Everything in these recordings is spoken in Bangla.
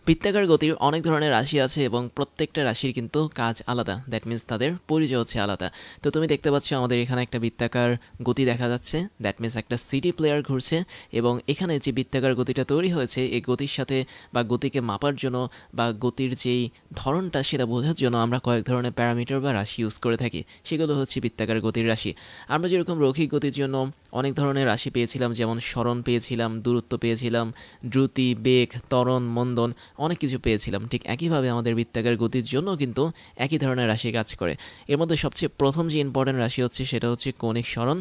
বৃত্তাকার গতির অনেক ধরনের রাশি আছে এবং প্রত্যেকটা রাশির কিন্তু কাজ আলাদা, দ্যাট মিন্স তাদের পরিচয় হচ্ছে আলাদা। তো তুমি দেখতে পাচ্ছ আমাদের এখানে একটা বৃত্তাকার গতি দেখা যাচ্ছে, দ্যাট মিন্স একটা সিডি প্লেয়ার ঘুরছে এবং এখানে যে বৃত্তাকার গতিটা তৈরি হয়েছে এই গতির সাথে বা গতিকে মাপার জন্য বা গতির যেই ধরনটা সেটা বোঝার জন্য আমরা কয়েক ধরনের প্যারামিটার বা রাশি ইউজ করে থাকি, সেগুলো হচ্ছে বৃত্তাকার গতির রাশি। আমরা যেরকম রৈখিক গতির জন্য অনেক ধরনের রাশি পেয়েছিলাম, যেমন স্মরণ পেয়েছিলাম, দূরত্ব পেয়েছিলাম, দ্রুতি, বেগ, ত্বরণ, মন্দন, অনেক কিছু পেয়েছিলাম, ঠিক একইভাবে আমাদের বৃত্তাকার গতির জন্য কিন্তু একই ধরনের রাশি কাজ করে। এর মধ্যে সবচেয়ে প্রথম যে ইম্পর্টেন্ট রাশি হচ্ছে সেটা হচ্ছে কৌণিক স্মরণ,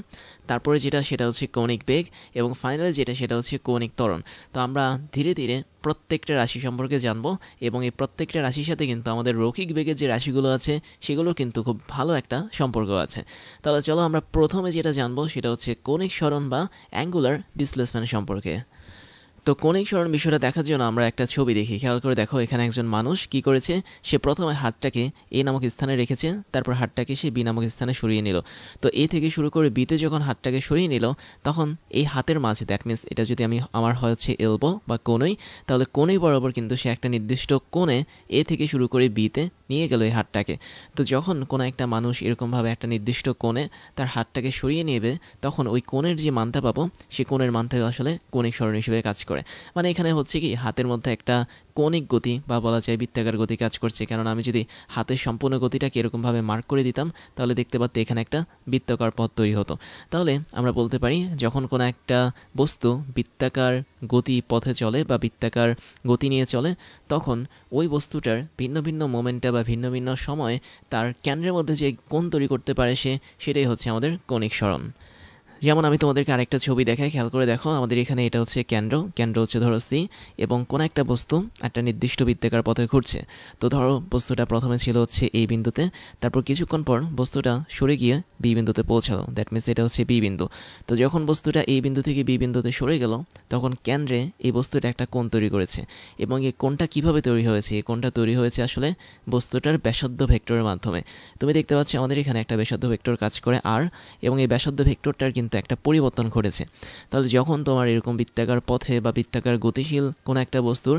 তারপরে যেটা সেটা হচ্ছে কৌণিক বেগ এবং ফাইনালি যেটা সেটা হচ্ছে কৌণিক ত্বরণ। তো আমরা ধীরে ধীরে প্রত্যেকটা রাশি সম্পর্কে জানবো এবং এই প্রত্যেকটা রাশির সাথে কিন্তু আমাদের রৈখিক বেগের যে রাশিগুলো আছে সেগুলোর কিন্তু খুব ভালো একটা সম্পর্ক আছে। তাহলে চলো আমরা প্রথমে যেটা জানবো সেটা হচ্ছে কৌণিক স্মরণ বা অ্যাঙ্গুলার ডিসপ্লেসমেন্ট সম্পর্কে। তো কৌণিক স্মরণ বিষয়টা দেখার জন্য আমরা একটা ছবি দেখি, খেয়াল করে দেখো এখানে একজন মানুষ কি করেছে, সে প্রথমে হাতটাকে এ নামক স্থানে রেখেছে, তারপর হাতটাকে সে বি নামক স্থানে সরিয়ে নিল। তো এ থেকে শুরু করে বিতে যখন হাতটাকে সরিয়ে নিল তখন এই হাতের মাঝে, দ্যাট মিন্স এটা যদি আমার হয় হচ্ছে এলবো বা কোণই, তাহলে কোণই বরাবর কিন্তু সে একটা নির্দিষ্ট কোণে এ থেকে শুরু করে বিতে নিয়ে গেল এই হাতটাকে। তো যখন কোনো একটা মানুষ এরকমভাবে একটা নির্দিষ্ট কোণে তার হাতটাকে সরিয়ে নেবে তখন ওই কোণের যে মানটা পাবো সে কোণের মানটা আসলে কৌণিক স্মরণ হিসেবে কাজ করে। মানে এখানে হচ্ছে কি হাতের মধ্যে একটা কৌণিক গতি বা বলা যায় বৃত্তাকার গতি কাজ করছে, কারণ আমি যদি হাতের সম্পূর্ণ গতিটাকে এরকমভাবে মার্ক করে দিতাম তাহলে দেখতে পারতে এখানে একটা বৃত্তাকার পথ তৈরি হতো। তাহলে আমরা বলতে পারি যখন কোনো একটা বস্তু বৃত্তাকার গতি পথে চলে বা বৃত্তাকার গতি নিয়ে চলে তখন ওই বস্তুটার ভিন্ন ভিন্ন মোমেন্টে বা ভিন্ন ভিন্ন সময়ে তার কেন্দ্রের মধ্যে যে কোণ তৈরি করতে পারে সেটাই হচ্ছে আমাদের কৌণিক স্মরণ। যেমন আমি তোমাদেরকে আরেকটা ছবি দেখাই, খেয়াল করে দেখো আমাদের এখানে এটা হচ্ছে কেন্দ্র হচ্ছে ধরো সি এবং কোন একটা বস্তু একটা নির্দিষ্ট বৃত্তাকার পথে ঘুরছে। তো ধরো বস্তুটা প্রথমে ছিল হচ্ছে এই বিন্দুতে, তারপর কিছুক্ষণ পর বস্তুটা সরে গিয়ে বি বিন্দুতে পৌঁছালো, দ্যাট মিনস এটা হচ্ছে বি বিন্দু। তো যখন বস্তুটা এই বিন্দু থেকে বি বিন্দুতে সরে গেল তখন কেন্দ্রে এই বস্তুটা একটা কোণ তৈরি করেছে এবং এই কোণটা কীভাবে তৈরি হয়েছে, এই কোণটা তৈরি হয়েছে আসলে বস্তুটার ব্যাসার্ধ ভেক্টরের মাধ্যমে। তুমি দেখতে পাচ্ছ আমাদের এখানে একটা ব্যাসার্ধ ভেক্টর কাজ করে আর, এবং এই ব্যাসার্ধ ভেক্টরটার কিন্তু একটা পরিবর্তন ঘটেছে। তাহলে যখন তোমার এরকম বৃত্তাকার পথে বা বৃত্তাকার গতিশীল কোনো একটা বস্তুর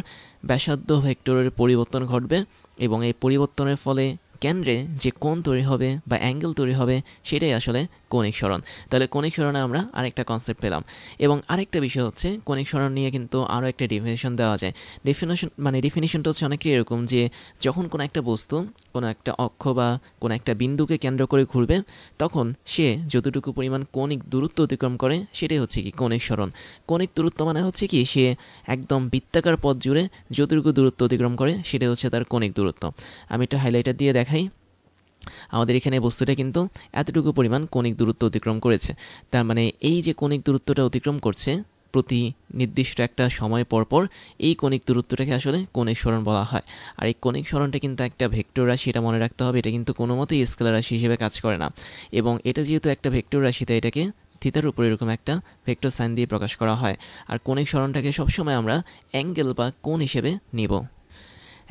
ব্যাসার্ধ ভেক্টরের পরিবর্তন ঘটবে এবং এই পরিবর্তনের ফলে কেন্দ্রে যে কোণ তৈরি হবে বা অ্যাঙ্গেল তৈরি হবে সেটাই আসলে কৌণিক স্মরণ। তাহলে কৌণিক স্মরণে আমরা আরেকটা কনসেপ্ট পেলাম। এবং আরেকটা বিষয় হচ্ছে কৌণিক স্মরণ নিয়ে কিন্তু আরও একটা ডেফিনেশন দেওয়া যায়। ডেফিনেশনটা হচ্ছে অনেকটা এরকম যে যখন কোনো একটা বস্তু কোনো একটা অক্ষ বা কোনো একটা বিন্দুকে কেন্দ্র করে ঘুরবে তখন সে যতটুকু পরিমাণ কৌণিক দূরত্ব অতিক্রম করে সেটাই হচ্ছে কি কৌণিক স্মরণ। কৌণিক দূরত্ব মানে হচ্ছে কি সে একদম বৃত্তাকার পথ জুড়ে যতটুকু দূরত্ব অতিক্রম করে সেটা হচ্ছে তার কৌণিক দূরত্ব। আমি একটা হাইলাইটার দিয়ে দেখাই, আমাদের এখানে বস্তুটা কিন্তু এতটুকু পরিমাণ কৌণিক দূরত্ব অতিক্রম করেছে। তার মানে এই যে কৌণিক দূরত্বটা অতিক্রম করছে প্রতি নির্দিষ্ট একটা সময় পরপর এই কৌণিক দূরত্বটাকে আসলে কৌণিক স্মরণ বলা হয়। আর এই কৌণিক স্মরণটা কিন্তু একটা ভেক্টর রাশি, এটা মনে রাখতে হবে, এটা কিন্তু কোনো মতেই স্কেলার রাশি হিসেবে কাজ করে না। এবং এটা যেহেতু একটা ভেক্টর রাশি তাই এটাকে থিতার উপর এরকম একটা ভেক্টর সাইন দিয়ে প্রকাশ করা হয়। আর কৌণিক স্মরণটাকে সবসময় আমরা অ্যাঙ্গেল বা কোণ হিসেবে নিব।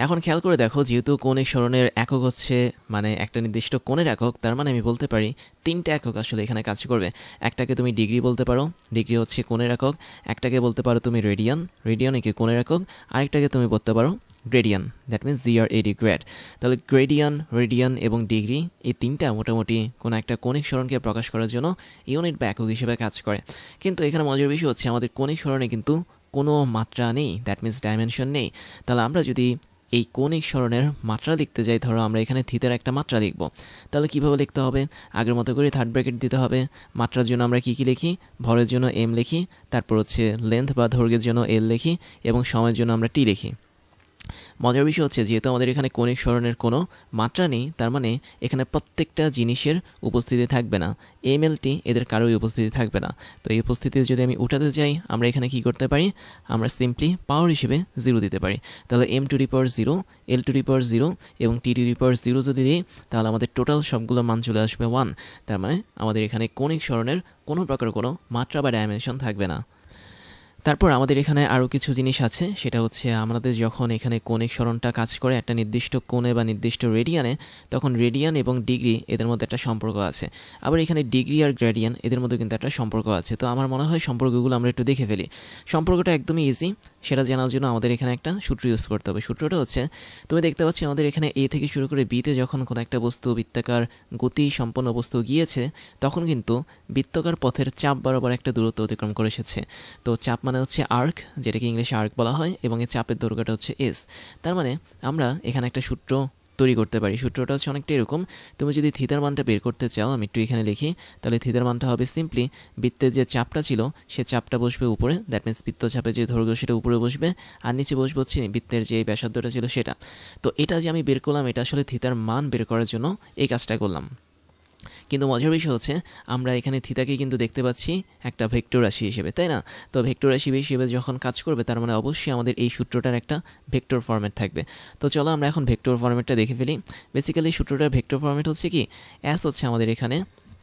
এখন খেয়াল করে দেখো যেহেতু কৌণিক স্মরণের একক হচ্ছে মানে একটা নির্দিষ্ট কোণের একক, তার মানে আমি বলতে পারি তিনটা একক আসলে এখানে কাজ করবে। একটাকে তুমি ডিগ্রি বলতে পারো, ডিগ্রি হচ্ছে কোণের একক। একটাকে বলতে পারো তুমি রেডিয়ান একে কোণের একক। আরেকটাকে তুমি বলতে পারো gradient, that means GRAD, grade. তাহলে গ্রেডিয়ান, রেডিয়ান এবং ডিগ্রি এই তিনটা মোটামুটি কোনো একটা কৌণিক স্মরণকে প্রকাশ করার জন্য ইউনিট বা একক হিসেবে কাজ করে। কিন্তু এখানে মজার বিষয় হচ্ছে আমাদের কৌণিক স্মরণে কিন্তু কোনো মাত্রা নেই, দ্যাট মিনস ডাইমেনশন নেই। তাহলে আমরা যদি এই কৌণিক স্মরণের মাত্রা লিখতে যাই, ধরো আমরা এখানে থিতার একটা মাত্রা লিখব, তাহলে কীভাবে লিখতে হবে, আগের মতো করে থার্ড ব্র্যাকেট দিতে হবে। মাত্রার জন্য আমরা কী কী লিখি, ভরের জন্য M লিখি, তারপর হচ্ছে লেন্থ বা দৈর্ঘ্যের জন্য L লিখি এবং সময়ের জন্য আমরা T লিখি। মজার বিষয় হচ্ছে যেহেতু আমাদের এখানে কৌণিক স্মরণের কোনো মাত্রা নেই তার মানে এখানে প্রত্যেকটা জিনিসের উপস্থিতি থাকবে না, MLT এদের কারোই উপস্থিতি থাকবে না। তো এই উপস্থিতি যদি আমি উঠাতে চাই আমরা এখানে কি করতে পারি, আমরা সিম্পলি পাওয়ার হিসেবে 0 দিতে পারি। তাহলে M⁴0, L⁴0 এবং T⁴0 যদি দিই তাহলে আমাদের টোটাল সবগুলো মান চলে আসবে 1। তার মানে আমাদের এখানে কৌণিক স্মরণের কোনো প্রকার কোনো মাত্রা বা ডাইমেনশন থাকবে না। তারপর আমাদের এখানে আরও কিছু জিনিস আছে, সেটা হচ্ছে আমাদের যখন এখানে কৌণিক সরণটা কাজ করে একটা নির্দিষ্ট কোণে বা নির্দিষ্ট রেডিয়ানে, তখন রেডিয়ান এবং ডিগ্রি এদের মধ্যে একটা সম্পর্ক আছে। আবার এখানে ডিগ্রি আর গ্রেডিয়ান এদের মধ্যে কিন্তু একটা সম্পর্ক আছে। তো আমার মনে হয় সম্পর্কগুলো আমরা একটু দেখে ফেলি। সম্পর্কটা একদমই ইজি, সেটা জানার জন্য আমাদের এখানে একটা সূত্র ইউজ করতে হবে। সূত্রটা হচ্ছে, তুমি দেখতে পাচ্ছ আমাদের এখানে এ থেকে শুরু করে বিতে যখন কোনো একটা বস্তু বৃত্তাকার গতি সম্পন্ন বস্তু গিয়েছে, তখন কিন্তু বৃত্তাকার পথের চাপ বরাবর একটা দূরত্ব অতিক্রম করে এসেছে। তো চাপ মানে হচ্ছে আর্ক, যেটাকে ইংলিশে আর্ক বলা হয়, এবং এই চাপের দৈর্ঘ্যটা হচ্ছে এস। তার মানে আমরা এখানে একটা সূত্র তৈরি করতে পারি। সূত্রটা হচ্ছে অনেকটা এরকম, তুমি যদি থিতার মানটা বের করতে চাও, আমি একটু এখানে লিখি, তাহলে থিতার মানটা হবে সিম্পলি বৃত্তের যে চাপটা ছিল সে চাপটা বসবে উপরে, দ্যাট মিনস বৃত্তচাপের যে দৈর্ঘ্য সেটা উপরে বসবে, আর নিচে বসবে হচ্ছে বৃত্তের যে ব্যাসার্ধটা ছিল সেটা। তো এটা যে আমি বের করলাম, এটা আসলে থিতার মান বের করার জন্য এই কাজটা করলাম। কিন্তু মজার বিষয় হচ্ছে আমরা এখানে থিতাকে কিন্তু দেখতে পাচ্ছি একটা ভেক্টর রাশি হিসেবে, তাই না? তো ভেক্টর রাশি হিসেবে যখন কাজ করবে, তার মানে অবশ্যই আমাদের এই সূত্রটার একটা ভেক্টর ফরম্যাট থাকবে। তো চলো আমরা এখন ভেক্টর ফরম্যাটটা দেখে ফেলি। বেসিক্যালি সূত্রটার ভেক্টর ফরম্যাট হচ্ছে কি, এস হচ্ছে আমাদের এখানে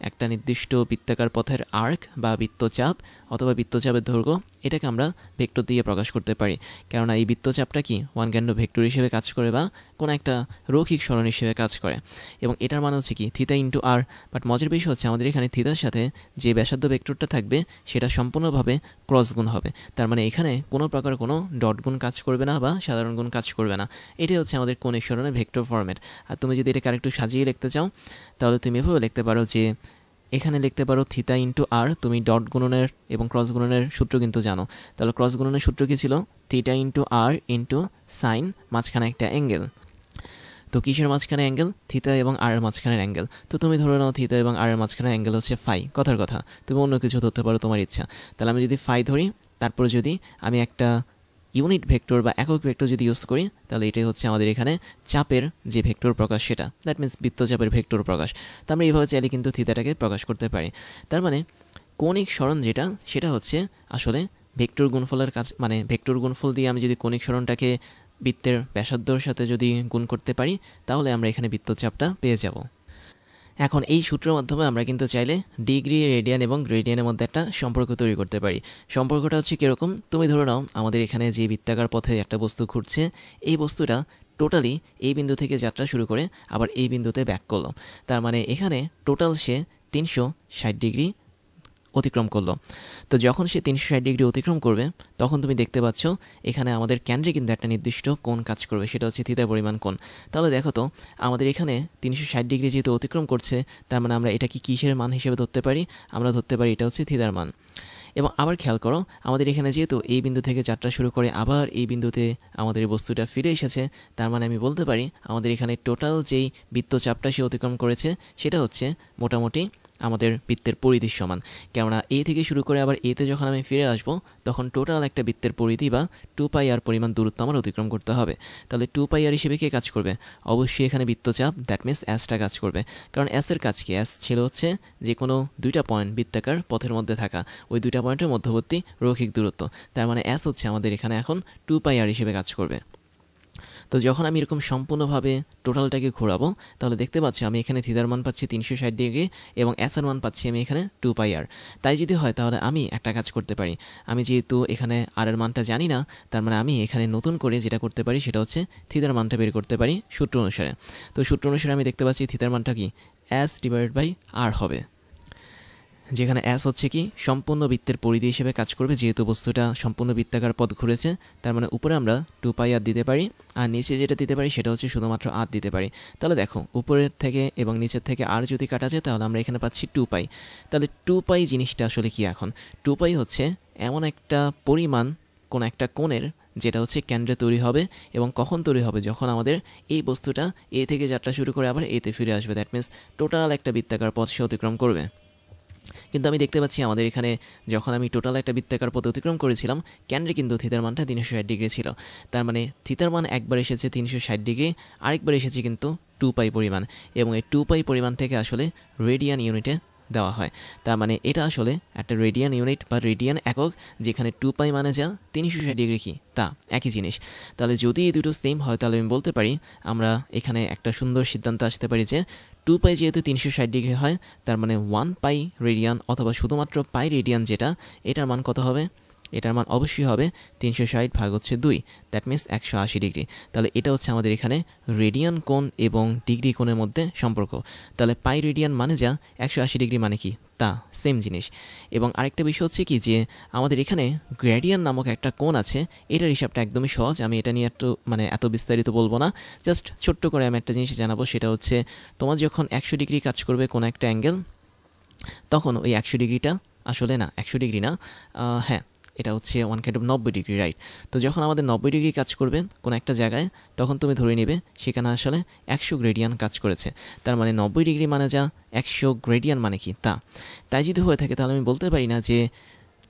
একটা নির্দিষ্ট বৃত্তাকার পথের আর্ক বা বৃত্তচাপ অথবা বৃত্তচাপের দৈর্ঘ্য, এটাকে আমরা ভেক্টর দিয়ে প্রকাশ করতে পারি। কেননা এই বৃত্তচাপটা কি ওয়ান ক্যান্ড ভেক্টর হিসেবে কাজ করে বা কোনো একটা রৈখিক সরণ হিসেবে কাজ করে, এবং এটার মানে হচ্ছে কি থিতা ইন্টু আর। বাট মজার বিষয় হচ্ছে আমাদের এখানে থিতার সাথে যে ব্যাসার্ধ ভেক্টরটা থাকবে সেটা সম্পূর্ণভাবে ক্রস গুণ হবে। তার মানে এখানে কোনো প্রকার কোনো ডট গুণ কাজ করবে না বা সাধারণ গুণ কাজ করবে না। এটাই হচ্ছে আমাদের কৌণিক সরণের ভেক্টর ফরম্যাট। আর তুমি যদি এটাকে আরেকটু সাজিয়ে লিখতে চাও, তাহলে তুমি এভাবে লিখতে পারো যে এখানে লিখতে পারো থিতা ইন্টু আর। তুমি ডট গুণনের এবং ক্রস গুণনের সূত্র কিন্তু জানো, তাহলে ক্রস গুণনের সূত্র কী ছিল? Theta into R into sign, মাঝখানে একটা অ্যাঙ্গেল। তো কিসের মাঝখানে অ্যাঙ্গেল? থিতা এবং আর এর মাঝখানের অ্যাঙ্গেল। তো তুমি ধরে নাও থিতা এবং আর এর মাঝখানের অ্যাঙ্গেল হচ্ছে ফাই, কথার কথা। তুমি অন্য কিছু ধরতে পারো, তোমার ইচ্ছা। তাহলে আমি যদি ফাই ধরি, তারপর যদি আমি একটা ইউনিট ভেক্টর বা একক ভেক্টর যদি ইউজ করি, তাহলে এটাই হচ্ছে আমাদের এখানে চাপের যে ভেক্টর প্রকাশ সেটা, দ্যাট মিনস বৃত্তচাপের ভেক্টর প্রকাশ। তো আমরা এইভাবে চাইলে কিন্তু থিতাটাকে প্রকাশ করতে পারি। তার মানে কৌণিক সরণ যেটা, সেটা হচ্ছে আসলে ভেক্টর গুণফলের কাজ, মানে ভেক্টর গুণফল দিয়ে আমি যদি কৌণিক সরণটাকে বৃত্তের ব্যাসার্ধর সাথে যদি গুণ করতে পারি, তাহলে আমরা এখানে বৃত্তচাপটা পেয়ে যাব। এখন এই সূত্রের মাধ্যমে আমরা কিন্তু চাইলে ডিগ্রি, রেডিয়ান এবং গ্রেডিয়ানের মধ্যে একটা সম্পর্ক তৈরি করতে পারি। সম্পর্কটা হচ্ছে কীরকম? তুমি ধরে নাও আমাদের এখানে যে বৃত্তাকার পথে একটা বস্তু ঘুরছে, এই বস্তুটা টোটালি এই বিন্দু থেকে যাত্রা শুরু করে আবার এই বিন্দুতে ব্যাক করলো। তার মানে এখানে টোটাল সে 360 ডিগ্রি অতিক্রম করলো। তো যখন সে 360 ডিগ্রি অতিক্রম করবে, তখন তুমি দেখতে পাচ্ছ এখানে আমাদের কেন্দ্রে কিন্তু একটা নির্দিষ্ট কোণ কাজ করবে, সেটা হচ্ছে থিতার পরিমাণ কোণ। তাহলে দেখো তো আমাদের এখানে 360 ডিগ্রি যেহেতু অতিক্রম করছে, তার মানে আমরা এটা কি কিসের মান হিসেবে ধরতে পারি? আমরা ধরতে পারি এটা হচ্ছে থিতার মান। এবং আবার খেয়াল করো, আমাদের এখানে যেহেতু এই বিন্দু থেকে যাত্রা শুরু করে আবার এই বিন্দুতে আমাদের এই বস্তুটা ফিরে এসেছে, তার মানে আমি বলতে পারি আমাদের এখানে টোটাল যেই বৃত্তচাপটা সে অতিক্রম করেছে সেটা হচ্ছে মোটামুটি আমাদের বৃত্তের পরিধির সমান। কেননা এ থেকে শুরু করে আবার এতে যখন আমি ফিরে আসব, তখন টোটাল একটা বৃত্তের পরিধি বা 2πr পরিমাণ দূরত্ব আমার অতিক্রম করতে হবে। তাহলে 2πr হিসেবে কে কাজ করবে? অবশ্যই এখানে বৃত্তচাপ, দ্যাট মিনস অ্যাসটা কাজ করবে। কারণ অ্যাসের কাজ কি? অ্যাস ছিল হচ্ছে যে কোনো দুইটা পয়েন্ট বৃত্তাকার পথের মধ্যে থাকা, ওই দুইটা পয়েন্টের মধ্যবর্তী রৈখিক দূরত্ব। তার মানে অ্যাস হচ্ছে আমাদের এখানে এখন 2πr হিসেবে কাজ করবে। তো যখন আমি এরকম সম্পূর্ণভাবে টোটালটাকে ঘোরাবো, তাহলে দেখতে পাচ্ছি আমি এখানে থিতার মান পাচ্ছি 360 ডিগ্রি এবং অ্যাসের মান পাচ্ছি আমি এখানে 2πr। তাই যদি হয় তাহলে আমি একটা কাজ করতে পারি, আমি যেহেতু এখানে আর এর মানটা জানি না, তার মানে আমি এখানে নতুন করে যেটা করতে পারি সেটা হচ্ছে থিতার মানটা বের করতে পারি সূত্র অনুসারে। তো সূত্র অনুসারে আমি দেখতে পাচ্ছি থিতার মানটা কি S/r হবে, যেখানে অ্যাস হচ্ছে কি সম্পূর্ণ বৃত্তের পরিধি হিসেবে কাজ করবে। যেহেতু বস্তুটা সম্পূর্ণ বৃত্তাকার পথ ঘুরেছে, তার মানে উপরে আমরা 2πr দিতে পারি, আর নিচে যেটা দিতে পারি সেটা হচ্ছে শুধুমাত্র r দিতে পারি। তাহলে দেখো উপরের থেকে এবং নিচের থেকে r যদি কাটা যায়, তাহলে আমরা এখানে পাচ্ছি 2π। তাহলে 2π জিনিসটা আসলে কি? এখন 2π হচ্ছে এমন একটা পরিমাণ কোন একটা কোণের, যেটা হচ্ছে কেন্দ্রে তৈরি হবে। এবং কখন তৈরি হবে? যখন আমাদের এই বস্তুটা এ থেকে যাত্রা শুরু করে আবার এতে ফিরে আসবে, দ্যাট মিনস টোটাল একটা বৃত্তাকার পথ সে অতিক্রম করবে। কিন্তু আমি দেখতে পাচ্ছি আমাদের এখানে যখন আমি টোটাল একটা বৃত্তাকার পথ অতিক্রম করেছিলাম, কেন্দ্রে কিন্তু থিতার মানটা 360 ডিগ্রি ছিল। তার মানে থিতার মান একবার এসেছে 360 ডিগ্রি, আরেকবার এসেছে কিন্তু 2π পরিমাণ, এবং এই 2π পরিমাণ থেকে আসলে রেডিয়ান ইউনিটে দেওয়া হয়। তার মানে এটা আসলে একটা রেডিয়ান ইউনিট বা রেডিয়ান একক, যেখানে 2π মানে যা 360 ডিগ্রি কি তা একই জিনিস। তাহলে যদি এই দুটো সেম হয়, তাহলে আমি বলতে পারি আমরা এখানে একটা সুন্দর সিদ্ধান্ত আসতে পারি যে 2π যেহেতু 360 ডিগ্রি হয়, তার মানে 1π রেডিয়ান অথবা শুধুমাত্র পাই রেডিয়ান যেটা, এটার মান কত হবে? এটার মান অবশ্যই হবে 360 ভাগ হচ্ছে 2, দ্যাট মিনস 180 ডিগ্রি। তাহলে এটা হচ্ছে আমাদের এখানে রেডিয়ান কোণ এবং ডিগ্রি কোণের মধ্যে সম্পর্ক। তাহলে পাই রেডিয়ান মানে যা, 180 ডিগ্রি মানে কি তা, সেম জিনিস। এবং আরেকটা বিষয় হচ্ছে কি যে আমাদের এখানে গ্রেডিয়ান নামক একটা কোণ আছে, এটার হিসাবটা একদমই সহজ। আমি এটা নিয়ে এত বিস্তারিত বলবো না, জাস্ট ছোট্ট করে আমি একটা জিনিস জানাবো, সেটা হচ্ছে তোমার যখন 100 ডিগ্রি কাজ করবে কোনো একটা অ্যাঙ্গেল, তখন ওই 100 ডিগ্রিটা আসলে না 100 ডিগ্রি না, হ্যাঁ এটা হচ্ছে 190 ডিগ্রি, রাইট। তো যখন আমাদের 90 ডিগ্রি কাজ করবে কোনো একটা জায়গায়, তখন তুমি ধরে নেবে সেখানে আসলে 100 গ্রেডিয়ান কাজ করেছে। তার মানে 90 ডিগ্রি মানে যা, 100 গ্রেডিয়ান মানে কি তা। তাই যদি হয়ে থাকে তাহলে আমি বলতে পারি না যে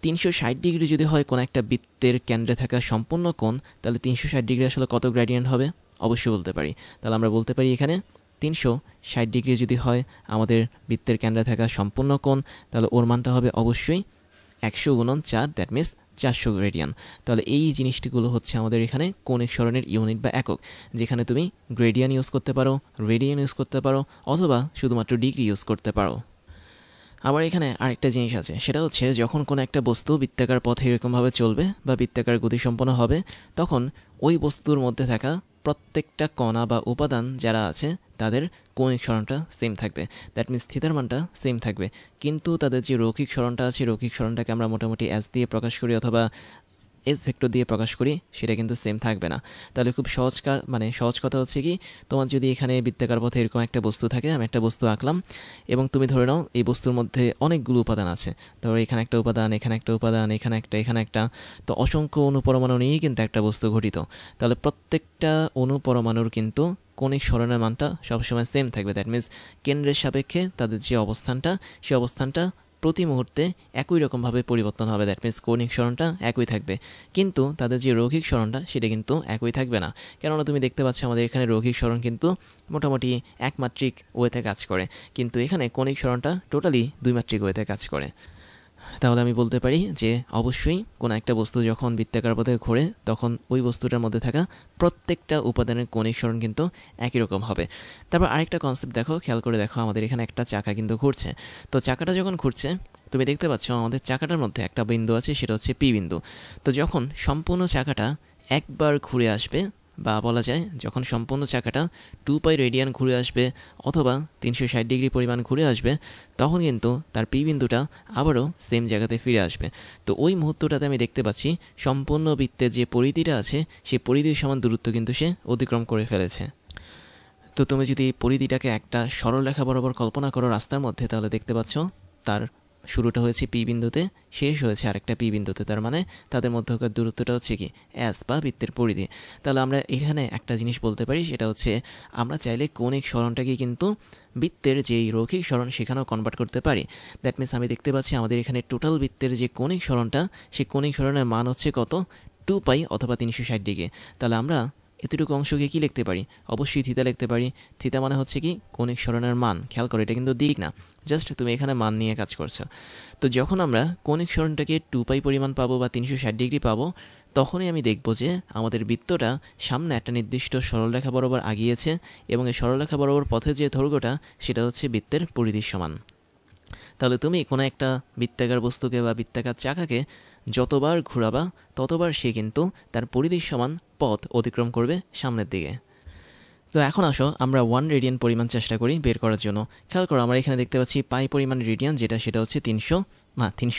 360 ডিগ্রি যদি হয় কোনো একটা বৃত্তের কেন্দ্রে থাকা সম্পূর্ণ কোণ, তাহলে 360 ডিগ্রি আসলে কত গ্রেডিয়ান্ট হবে, অবশ্যই বলতে পারি। তাহলে আমরা বলতে পারি এখানে 360 ডিগ্রি যদি হয় আমাদের বৃত্তের কেন্দ্রে থাকা সম্পূর্ণ কোণ, তাহলে ওর মানটা হবে অবশ্যই 100 গুণন 4, দ্যাট মিনস 400 গ্রেডিয়ান। তাহলে এই জিনিসটিগুলো হচ্ছে আমাদের এখানে কৌণিক সরণের ইউনিট বা একক, যেখানে তুমি গ্রেডিয়ান ইউজ করতে পারো, রেডিয়ান ইউজ করতে পারো, অথবা শুধুমাত্র ডিগ্রি ইউজ করতে পারো। আবার এখানে আরেকটা জিনিস আছে, সেটা হচ্ছে যখন কোনো একটা বস্তু বৃত্তাকার পথে এরকমভাবে চলবে বা বৃত্তাকার গতিসম্পন্ন হবে, তখন ওই বস্তুর মধ্যে থাকা প্রত্যেকটা কণা বা উপাদান যারা আছে তাদের কৌণিক সরণটা সেম থাকবে, দ্যাট মিনস থিটার মানটা সেম থাকবে। কিন্তু তাদের যে রৈখিক সরণটা আছে, রৈখিক সরণটাকে আমরা মোটামুটি এস দিয়ে প্রকাশ করি অথবা এস ভেক্টর দিয়ে প্রকাশ করি, সেটা কিন্তু সেম থাকবে না। তাহলে খুব সহজ কথা হচ্ছে কি, তোমার যদি এখানে বৃত্তাকার পথে এরকম একটা বস্তু থাকে, আমি একটা বস্তু আঁকলাম, এবং তুমি ধরে নাও এই বস্তুর মধ্যে অনেকগুলো উপাদান আছে, ধরো এখানে একটা উপাদান, এখানে একটা উপাদান, এখানে একটা, তো অসংখ্য অনুপরমাণু নিয়েই কিন্তু একটা বস্তু গঠিত। তাহলে প্রত্যেকটা অনুপরমাণুর কিন্তু কৌণিক সরণের মানটা সবসময় সেম থাকবে, দ্যাট মিনস কেন্দ্রের সাপেক্ষে তাদের যে অবস্থানটা, সেই অবস্থানটা প্রতি মুহূর্তে একই রকমভাবে পরিবর্তন হবে, দ্যাট মিনস কৌণিক সরণটা একই থাকবে। কিন্তু তাদের যে রৈখিক সরণটা সেটা কিন্তু একই থাকবে না, কেননা তুমি দেখতে পাচ্ছ আমাদের এখানে রৈখিক সরণ কিন্তু মোটামুটি একমাত্রিক ওয়েতে কাজ করে, কিন্তু এখানে কৌণিক সরণটা টোটালি দ্বিমাত্রিক ওয়েতে কাজ করে। তাহলে আমি বলতে পারি যে অবশ্যই কোনো একটা বস্তু যখন বৃত্তাকার পথে ঘোরে, তখন ওই বস্তুটার মধ্যে থাকা প্রত্যেকটা উপাদানের কৌণিক সরণ কিন্তু একই রকম হবে। তারপর আরেকটা কনসেপ্ট দেখো, খেয়াল করে দেখো, আমাদের এখানে একটা চাকা কিন্তু ঘুরছে। তো চাকাটা যখন ঘুরছে, তুমি দেখতে পাচ্ছ আমাদের চাকাটার মধ্যে একটা বিন্দু আছে, সেটা হচ্ছে পি বিন্দু। তো যখন সম্পূর্ণ চাকাটা একবার ঘুরে আসবে, বা বলা যায় যখন সম্পূর্ণ চাকাটা 2π রেডিয়ান ঘুরে আসবে অথবা 360 ডিগ্রি পরিমাণ ঘুরে আসবে, তখন কিন্তু তার পি বিন্দুটা আবারও সেম জায়গাতে ফিরে আসবে। তো ওই মুহূর্তটাতে আমি দেখতে পাচ্ছি সম্পূর্ণ বৃত্তের যে পরিধিটা আছে, সেই পরিধির সমান দূরত্ব কিন্তু সে অতিক্রম করে ফেলেছে। তো তুমি যদি পরিধিটাকে একটা সরলরেখা বরাবর কল্পনা করো রাস্তার মধ্যে, তাহলে দেখতে পাচ্ছ তার শুরুটা হয়েছে পি বিন্দুতে, শেষ হয়েছে আরেকটা পি বিন্দুতে, তার মানে তাদের মধ্যকার দূরত্বটা হচ্ছে কি এস বা বৃত্তের পরিধি। তাহলে আমরা এখানে একটা জিনিস বলতে পারি, সেটা হচ্ছে আমরা চাইলে কৌণিক সরণটাকে কিন্তু বৃত্তের যেই রৈখিক সরণ সেখানেও কনভার্ট করতে পারি। দ্যাট মিনস আমি দেখতে পাচ্ছি আমাদের এখানে টোটাল বৃত্তের যে কৌণিক সরণটা, সেই কৌণিক সরণের মান হচ্ছে কত, 2π অথবা 360 ডিগ্রি। তাহলে আমরা এতটুকু অংশকে কি লিখতে পারি, অবশ্যই থিতা লিখতে পারি। থিতা মানে হচ্ছে কি কৌণিক সরণের মান, খেয়াল করো এটা কিন্তু দিক না, জাস্ট তুমি এখানে মান নিয়ে কাজ করছো। তো যখন আমরা কৌণিক সরণটাকে 2π পরিমাণ পাবো বা 360 ডিগ্রি পাবো, তখনই আমি দেখব যে আমাদের বৃত্তটা সামনে একটা নির্দিষ্ট সরলরেখা বরাবর আগিয়েছে, এবং এই সরলরেখা বরাবর পথে যে দৈর্ঘ্যটা, সেটা হচ্ছে বৃত্তের পরিধির সমান। তাহলে তুমি কোনো একটা বৃত্তাকার বস্তুকে বা বৃত্তাকার চাকাকে যতবার ঘোরাবা, ততবার সে কিন্তু তার পরিধির সমান পথ অতিক্রম করবে সামনের দিকে। তো এখন আসো আমরা 1 রেডিয়ান পরিমাণ চেষ্টা করি বের করার জন্য। খেয়াল করো আমরা এখানে দেখতে পাচ্ছি পাই পরিমাণ রেডিয়ান, সেটা হচ্ছে 300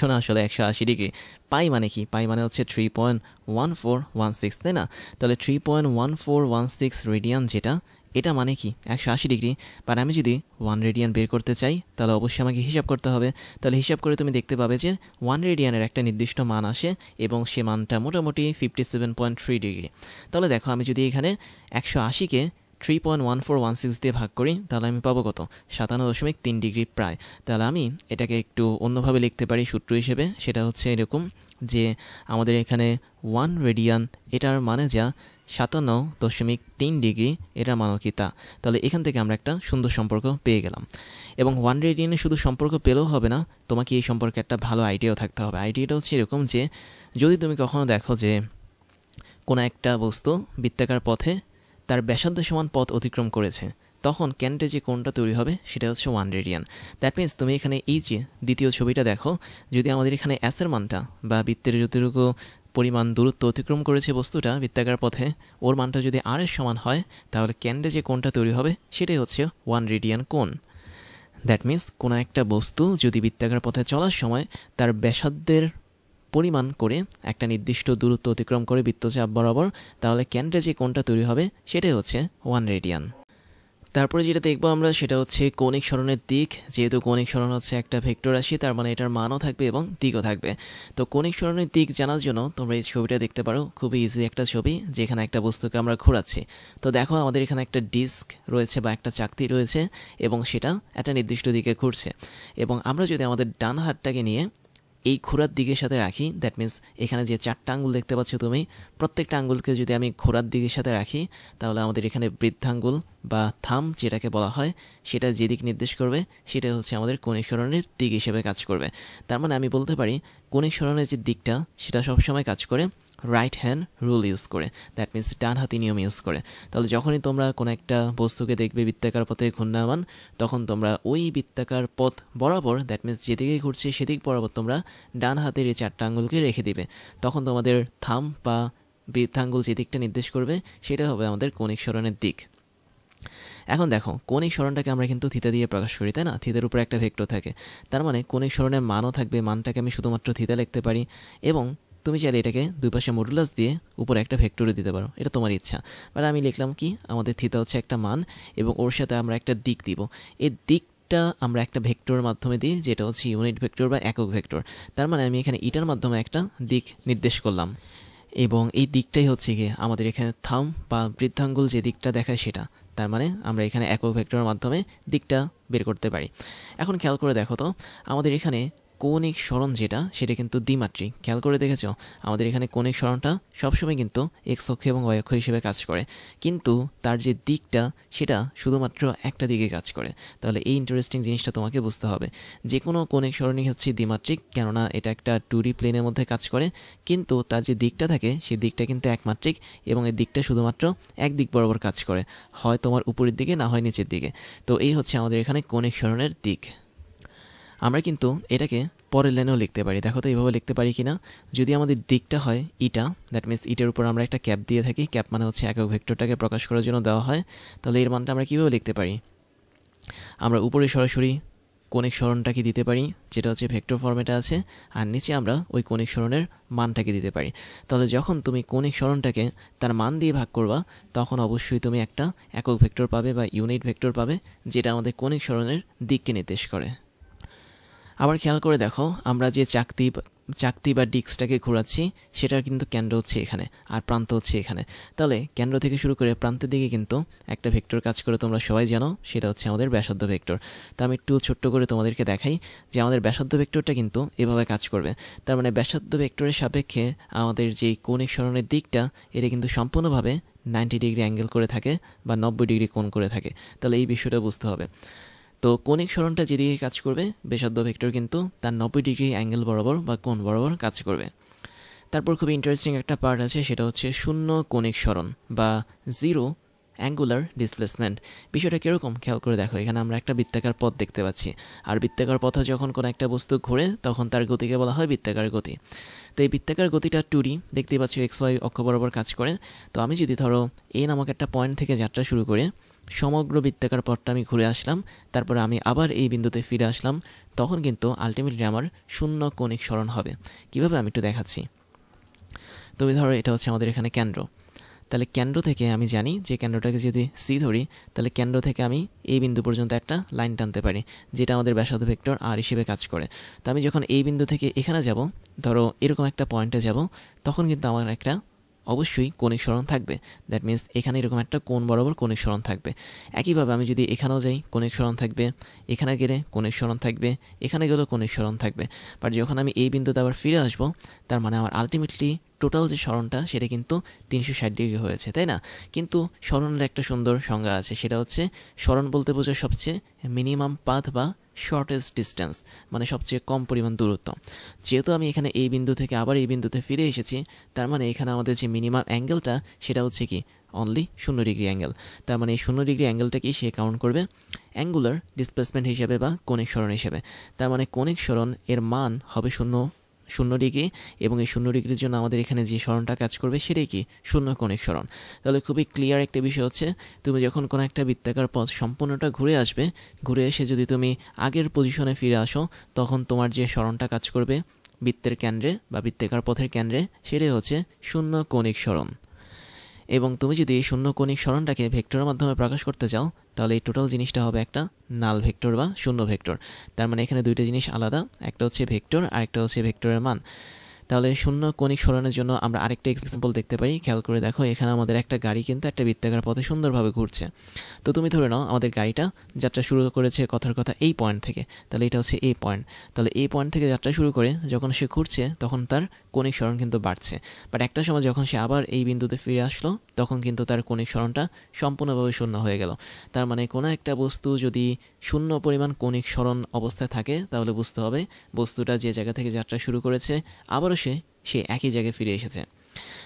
না, আসলে 180 ডিগ্রি। পাই মানে কি, পাই মানে হচ্ছে 3.1416, তাই না? তাহলে 3.1416 রেডিয়ান যেটা, এটা মানে কি 180 ডিগ্রি। বাট আমি যদি 1 রেডিয়ান বের করতে চাই, তাহলে অবশ্যই আমাকে হিসাব করতে হবে। তাহলে হিসাব করে তুমি দেখতে পাবে যে 1 রেডিয়ানের একটা নির্দিষ্ট মান আসে, এবং সে মানটা মোটামুটি 57.3 ডিগ্রি। তাহলে দেখো আমি যদি এখানে 180কে 3.1416 দিয়ে ভাগ করি, তাহলে আমি পাবো কত, 57.3 ডিগ্রি প্রায়। তাহলে আমি এটাকে একটু অন্যভাবে লিখতে পারি সূত্র হিসেবে, সেটা হচ্ছে এরকম যে আমাদের এখানে 1 রেডিয়ান এটার মানে যা 57.3 ডিগ্রি, এটার মানও কি তা। তাহলে এখান থেকে আমরা একটা সুন্দর সম্পর্ক পেয়ে গেলাম। এবং 1 রেডিয়ানে শুধু সম্পর্ক পেলেও হবে না, তোমাকে এই সম্পর্কে একটা ভালো আইডিয়াও থাকতে হবে। আইডিয়াটা হচ্ছে এরকম যে যদি তুমি কখনো দেখো যে কোনো একটা বস্তু বৃত্তাকার পথে তার ব্যাসার্ধ সমান পথ অতিক্রম করেছে, তখন কেন্দ্রে যে কোণটা তৈরি হবে সেটা হচ্ছে 1 রেডিয়ান। দ্যাট মিনস তুমি এখানে এই যে দ্বিতীয় ছবিটা দেখো, যদি আমাদের এখানে এসের মানটা বা বৃত্তের যতটুকু পরিমাণ দূরত্ব অতিক্রম করেছে বস্তুটা বৃত্তাকার পথে, ওর মানটা যদি আর এর সমান হয়, তাহলে কেন্দ্রে যে কোণটা তৈরি হবে সেটাই হচ্ছে 1 রেডিয়ান কোণ। দ্যাট মিনস কোনো একটা বস্তু যদি বৃত্তাকার পথে চলার সময় তার ব্যাসার্ধের পরিমাণ করে একটা নির্দিষ্ট দূরত্ব অতিক্রম করে বৃত্তচাপ বরাবর, তাহলে কেন্দ্রে যে কোণটা তৈরি হবে সেটাই হচ্ছে 1 রেডিয়ান। তারপরে যেটা দেখবো আমরা সেটা হচ্ছে কৌণিক সরণের দিক। যেহেতু কৌণিক সরণ হচ্ছে একটা ভেক্টর রাশি, তার মানে এটার মানও থাকবে এবং দিকও থাকবে। তো কৌণিক সরণের দিক জানার জন্য তোমরা এই ছবিটা দেখতে পারো, খুবই ইজি একটা ছবি যেখানে একটা বস্তুকে আমরা ঘোরাচ্ছি। তো দেখো আমাদের এখানে একটা ডিস্ক রয়েছে বা একটা চাকতি রয়েছে এবং সেটা একটা নির্দিষ্ট দিকে ঘুরছে, এবং আমরা যদি আমাদের ডান হাতটাকে নিয়ে এই ঘোরার দিকের সাথে রাখি, দ্যাট মিন্স এখানে যে 4টা আঙ্গুল দেখতে পাচ্ছ তুমি, প্রত্যেকটা আঙ্গুলকে যদি আমি ঘোরার দিকের সাথে রাখি, তাহলে আমাদের এখানে বৃদ্ধাঙ্গুল বা থাম যেটাকে বলা হয়, সেটা যে দিক নির্দেশ করবে সেটা হচ্ছে আমাদের কৌণিক সরণের দিক হিসেবে কাজ করবে। তার মানে আমি বলতে পারি কৌণিক সরণের যে দিকটা সেটা সবসময় কাজ করে রাইট হ্যান্ড রুল ইউজ করে, দ্যাট মিন্স ডান হাতি নিয়ম ইউজ করে। তাহলে যখনই তোমরা কোনো একটা বস্তুকে দেখবে বৃত্তাকার পথে ঘূর্ণায়মান, তখন তোমরা ওই বৃত্তাকার পথ বরাবর, দ্যাট মিন্স যেদিকে ঘুরছে সেদিক বরাবর তোমরা ডান হাতের এই 4টা আঙ্গুলকে রেখে দিবে। তখন তোমাদের থাম বা বৃদ্ধাঙ্গুল যে দিকটা নির্দেশ করবে সেটা হবে আমাদের কৌণিক সরণের দিক। এখন দেখো কৌণিক সরণটাকে আমরা কিন্তু থিতা দিয়ে প্রকাশ করি, তাই না? থিতার উপরে একটা ভেক্টর থাকে, তার মানে কৌণিক সরণের মানও থাকবে, মানটাকে আমি শুধুমাত্র থিতা লিখতে পারি, এবং তুমি চাইলে এটাকে দুই পাশে মডুলাস দিয়ে উপরে একটা ভেক্টরে দিতে পারো, এটা তোমার ইচ্ছা। বাট আমি লিখলাম কি, আমাদের থিতা হচ্ছে একটা মান এবং ওর সাথে আমরা একটা দিক দিব। এই দিকটা আমরা একটা ভেক্টরের মাধ্যমে দিই, যেটা হচ্ছে ইউনিট ভেক্টর বা একক ভেক্টর। তার মানে আমি এখানে ইটার মাধ্যমে একটা দিক নির্দেশ করলাম, এবং এই দিকটাই হচ্ছে গিয়ে আমাদের এখানে থাম বা বৃদ্ধাঙ্গুল যে দিকটা দেখায় সেটা। তার মানে আমরা এখানে একক ভেক্টরের মাধ্যমে দিকটা বের করতে পারি। এখন খেয়াল করে দেখো তো, আমাদের এখানে কৌণিক সরণ যেটা সেটা কিন্তু দ্বিমাত্রিক। খেয়াল করে দেখেছো, আমাদের এখানে কৌণিক সরণটা সবসময় কিন্তু এক্স অক্ষ এবং ওয়াই অক্ষ হিসেবে কাজ করে, কিন্তু তার যে দিকটা সেটা শুধুমাত্র একটা দিকে কাজ করে। তাহলে এই ইন্টারেস্টিং জিনিসটা তোমাকে বুঝতে হবে, যে কোনো কৌণিক সরণই হচ্ছে দ্বিমাত্রিক, কেননা এটা একটা 2D প্লেনের মধ্যে কাজ করে, কিন্তু তার যে দিকটা থাকে সেই দিকটা কিন্তু একমাত্রিক, এবং এই দিকটা শুধুমাত্র এক দিক বরাবর কাজ করে, হয় তোমার উপরের দিকে না হয় নিচের দিকে। তো এই হচ্ছে আমাদের এখানে কৌণিক সরণের দিক। আমরা কিন্তু এটাকে পরের লাইনেও লিখতে পারি, দেখো তো এইভাবে লিখতে পারি কিনা। যদি আমাদের দিকটা হয় ইটা, দ্যাট মিনস ইটার উপর আমরা একটা ক্যাপ দিয়ে থাকি, ক্যাপ মানে হচ্ছে একক ভেক্টরটাকে প্রকাশ করার জন্য দেওয়া হয়, তাহলে এর মানটা আমরা কীভাবে লিখতে পারি? আমরা উপরে সরাসরি কৌণিক সরণটাকে দিতে পারি, যেটা হচ্ছে ভেক্টর ফর্মেটে আছে, আর নিচে আমরা ওই কৌণিক সরণের মানটাকে দিতে পারি। তাহলে যখন তুমি কৌণিক সরণটাকে তার মান দিয়ে ভাগ করবা, তখন অবশ্যই তুমি একটা একক ভেক্টর পাবে বা ইউনিট ভেক্টর পাবে, যেটা আমাদের কৌণিক সরণের দিককে নির্দেশ করে। আবার খেয়াল করে দেখো, আমরা যে চাকতি বা ডিস্কটাকে ঘোরাচ্ছি সেটার কিন্তু কেন্দ্র হচ্ছে এখানে আর প্রান্ত হচ্ছে এখানে। তাহলে কেন্দ্র থেকে শুরু করে প্রান্তের দিকে কিন্তু একটা ভেক্টর কাজ করে, তোমরা সবাই জানো, সেটা হচ্ছে আমাদের ব্যাসার্ধ ভেক্টর। তো আমি একটু ছোট্ট করে তোমাদেরকে দেখাই যে আমাদের ব্যাসার্ধ ভেক্টরটা কিন্তু এভাবে কাজ করবে। তার মানে ব্যাসার্ধ ভেক্টরের সাপেক্ষে আমাদের যে কৌণিক সরণের দিকটা, এটা কিন্তু সম্পূর্ণভাবে 90 ডিগ্রি অ্যাঙ্গেল করে থাকে বা 90 ডিগ্রি কোণ করে থাকে। তাহলে এই বিষয়টা বুঝতে হবে। তো কৌণিক সরণটা যেদিকে কাজ করবে, ব্যাসার্ধ ভেক্টর কিন্তু তার 90 ডিগ্রি অ্যাঙ্গেল বরাবর বা কোণ বরাবর কাজ করবে। তারপর খুবই ইন্টারেস্টিং একটা পার্ট আছে, সেটা হচ্ছে শূন্য কৌণিক সরণ বা জিরো অ্যাঙ্গুলার ডিসপ্লেসমেন্ট। বিষয়টা কীরকম খেয়াল করে দেখো, এখানে আমরা একটা বৃত্তাকার পথ দেখতে পাচ্ছি, আর বৃত্তাকার পথে যখন কোনো একটা বস্তু ঘোরে তখন তার গতিকে বলা হয় বৃত্তাকার গতি। তো এই বৃত্তাকার গতিটা 2D দেখতেই পাচ্ছি, এক্স ওয়াই অক্ষ বরাবর কাজ করে। তো আমি যদি ধরো এ নামক একটা পয়েন্ট থেকে যাত্রা শুরু করে সমগ্র বৃত্তাকার পথটা আমি ঘুরে আসলাম, তারপরে আমি আবার এই বিন্দুতে ফিরে আসলাম, তখন কিন্তু আলটিমেটলি আমার শূন্য কৌণিক সরণ হবে। কীভাবে আমি একটু দেখাচ্ছি। তুমি ধরো এটা হচ্ছে আমাদের এখানে কেন্দ্র, তাহলে কেন্দ্র থেকে আমি জানি যে কেন্দ্রটাকে যদি সি ধরি, তাহলে কেন্দ্র থেকে আমি এই বিন্দু পর্যন্ত একটা লাইন টানতে পারি, যেটা আমাদের ব্যাসার্ধ ভেক্টর আর হিসেবে কাজ করে। তো আমি যখন এই বিন্দু থেকে এখানে যাব, ধরো এরকম একটা পয়েন্টে যাব, তখন কিন্তু আমার একটা অবশ্যই কৌণিক সরণ থাকবে। দ্যাট মিনস এখানে এরকম একটা কোণ বরাবর কৌণিক সরণ থাকবে। একইভাবে আমি যদি এখানেও যাই, কৌণিক সরণ থাকবে, এখানে গেলে কৌণিক সরণ থাকবে, এখানে গেলেও কৌণিক সরণ থাকবে। বাট যখন আমি এই বিন্দুতে আবার ফিরে আসবো, তার মানে আমার আলটিমেটলি টোটাল যে সরণটা সেটা কিন্তু 360 ডিগ্রি হয়েছে, তাই না? কিন্তু সরণের একটা সুন্দর সংজ্ঞা আছে, সেটা হচ্ছে সরণ বলতে বোঝায় সবচেয়ে মিনিমাম পাথ বা শর্টেস্ট ডিস্টেন্স, মানে সবচেয়ে কম পরিমাণ দূরত্ব। যেহেতু আমি এখানে এই বিন্দু থেকে আবার এই বিন্দুতে ফিরে এসেছি, তার মানে এখানে আমাদের যে মিনিমাম অ্যাঙ্গেলটা সেটা হচ্ছে কি অনলি 0 ডিগ্রি অ্যাঙ্গেল। তার মানে এই 0 ডিগ্রি অ্যাঙ্গেলটাকেই সে কাউন্ট করবে অ্যাঙ্গুলার ডিসপ্লেসমেন্ট হিসেবে বা কৌণিক সরণ হিসেবে। তার মানে কৌণিক সরণ এর মান হবে 0 ডিগ্রি, এবং এই 0 ডিগ্রির জন্য আমাদের এখানে যে সরণটা কাজ করবে সেটাই কি 0 কৌণিক সরণ। তাহলে খুবই ক্লিয়ার একটা বিষয় হচ্ছে, তুমি যখন কোনো একটা বৃত্তাকার পথ সম্পূর্ণটা ঘুরে আসবে, ঘুরে এসে যদি তুমি আগের পজিশনে ফিরে আসো, তখন তোমার যে সরণটা কাজ করবে বৃত্তের কেন্দ্রে বা বৃত্তাকার পথের কেন্দ্রে, সেটাই হচ্ছে 0 কৌণিক সরণ। এবং তুমি যদি এই 0 কৌণিক সরণটাকে ভেক্টরের মাধ্যমে প্রকাশ করতে চাও, তাহলে এই টোটাল জিনিসটা হবে একটা নাল ভেক্টর বা শূন্য ভেক্টর। তার মানে এখানে দুইটা জিনিস আলাদা, একটা হচ্ছে ভেক্টর আর একটা হচ্ছে ভেক্টরের মান। তাহলে 0 কৌণিক সরণের জন্য আমরা আরেকটা এক্সাম্পল দেখতে পারি। খেয়াল করে দেখো, এখানে আমাদের একটা গাড়ি কিন্তু একটা বৃত্তাকার পথে সুন্দরভাবে ঘুরছে। তো তুমি ধরে নাও আমাদের গাড়িটা যাত্রা শুরু করেছে কথার কথা এই পয়েন্ট থেকে, তাহলে এটা হচ্ছে এই পয়েন্ট। তাহলে এই পয়েন্ট থেকে যাত্রা শুরু করে যখন সে ঘুরছে তখন তার কৌণিক সরণ কিন্তু বাড়ছে, বাট একটা সময় যখন সে আবার এই বিন্দুতে ফিরে আসলো তখন কিন্তু তার কৌণিক সরণটা সম্পূর্ণভাবে শূন্য হয়ে গেল। তার মানে কোনো একটা বস্তু যদি 0 পরিমাণ কৌণিক সরণ অবস্থায় থাকে, তাহলে বুঝতে হবে বস্তুটা যে জায়গা থেকে যাত্রা শুরু করেছে আবারও সে একই জায়গায় ফিরে এসেছে।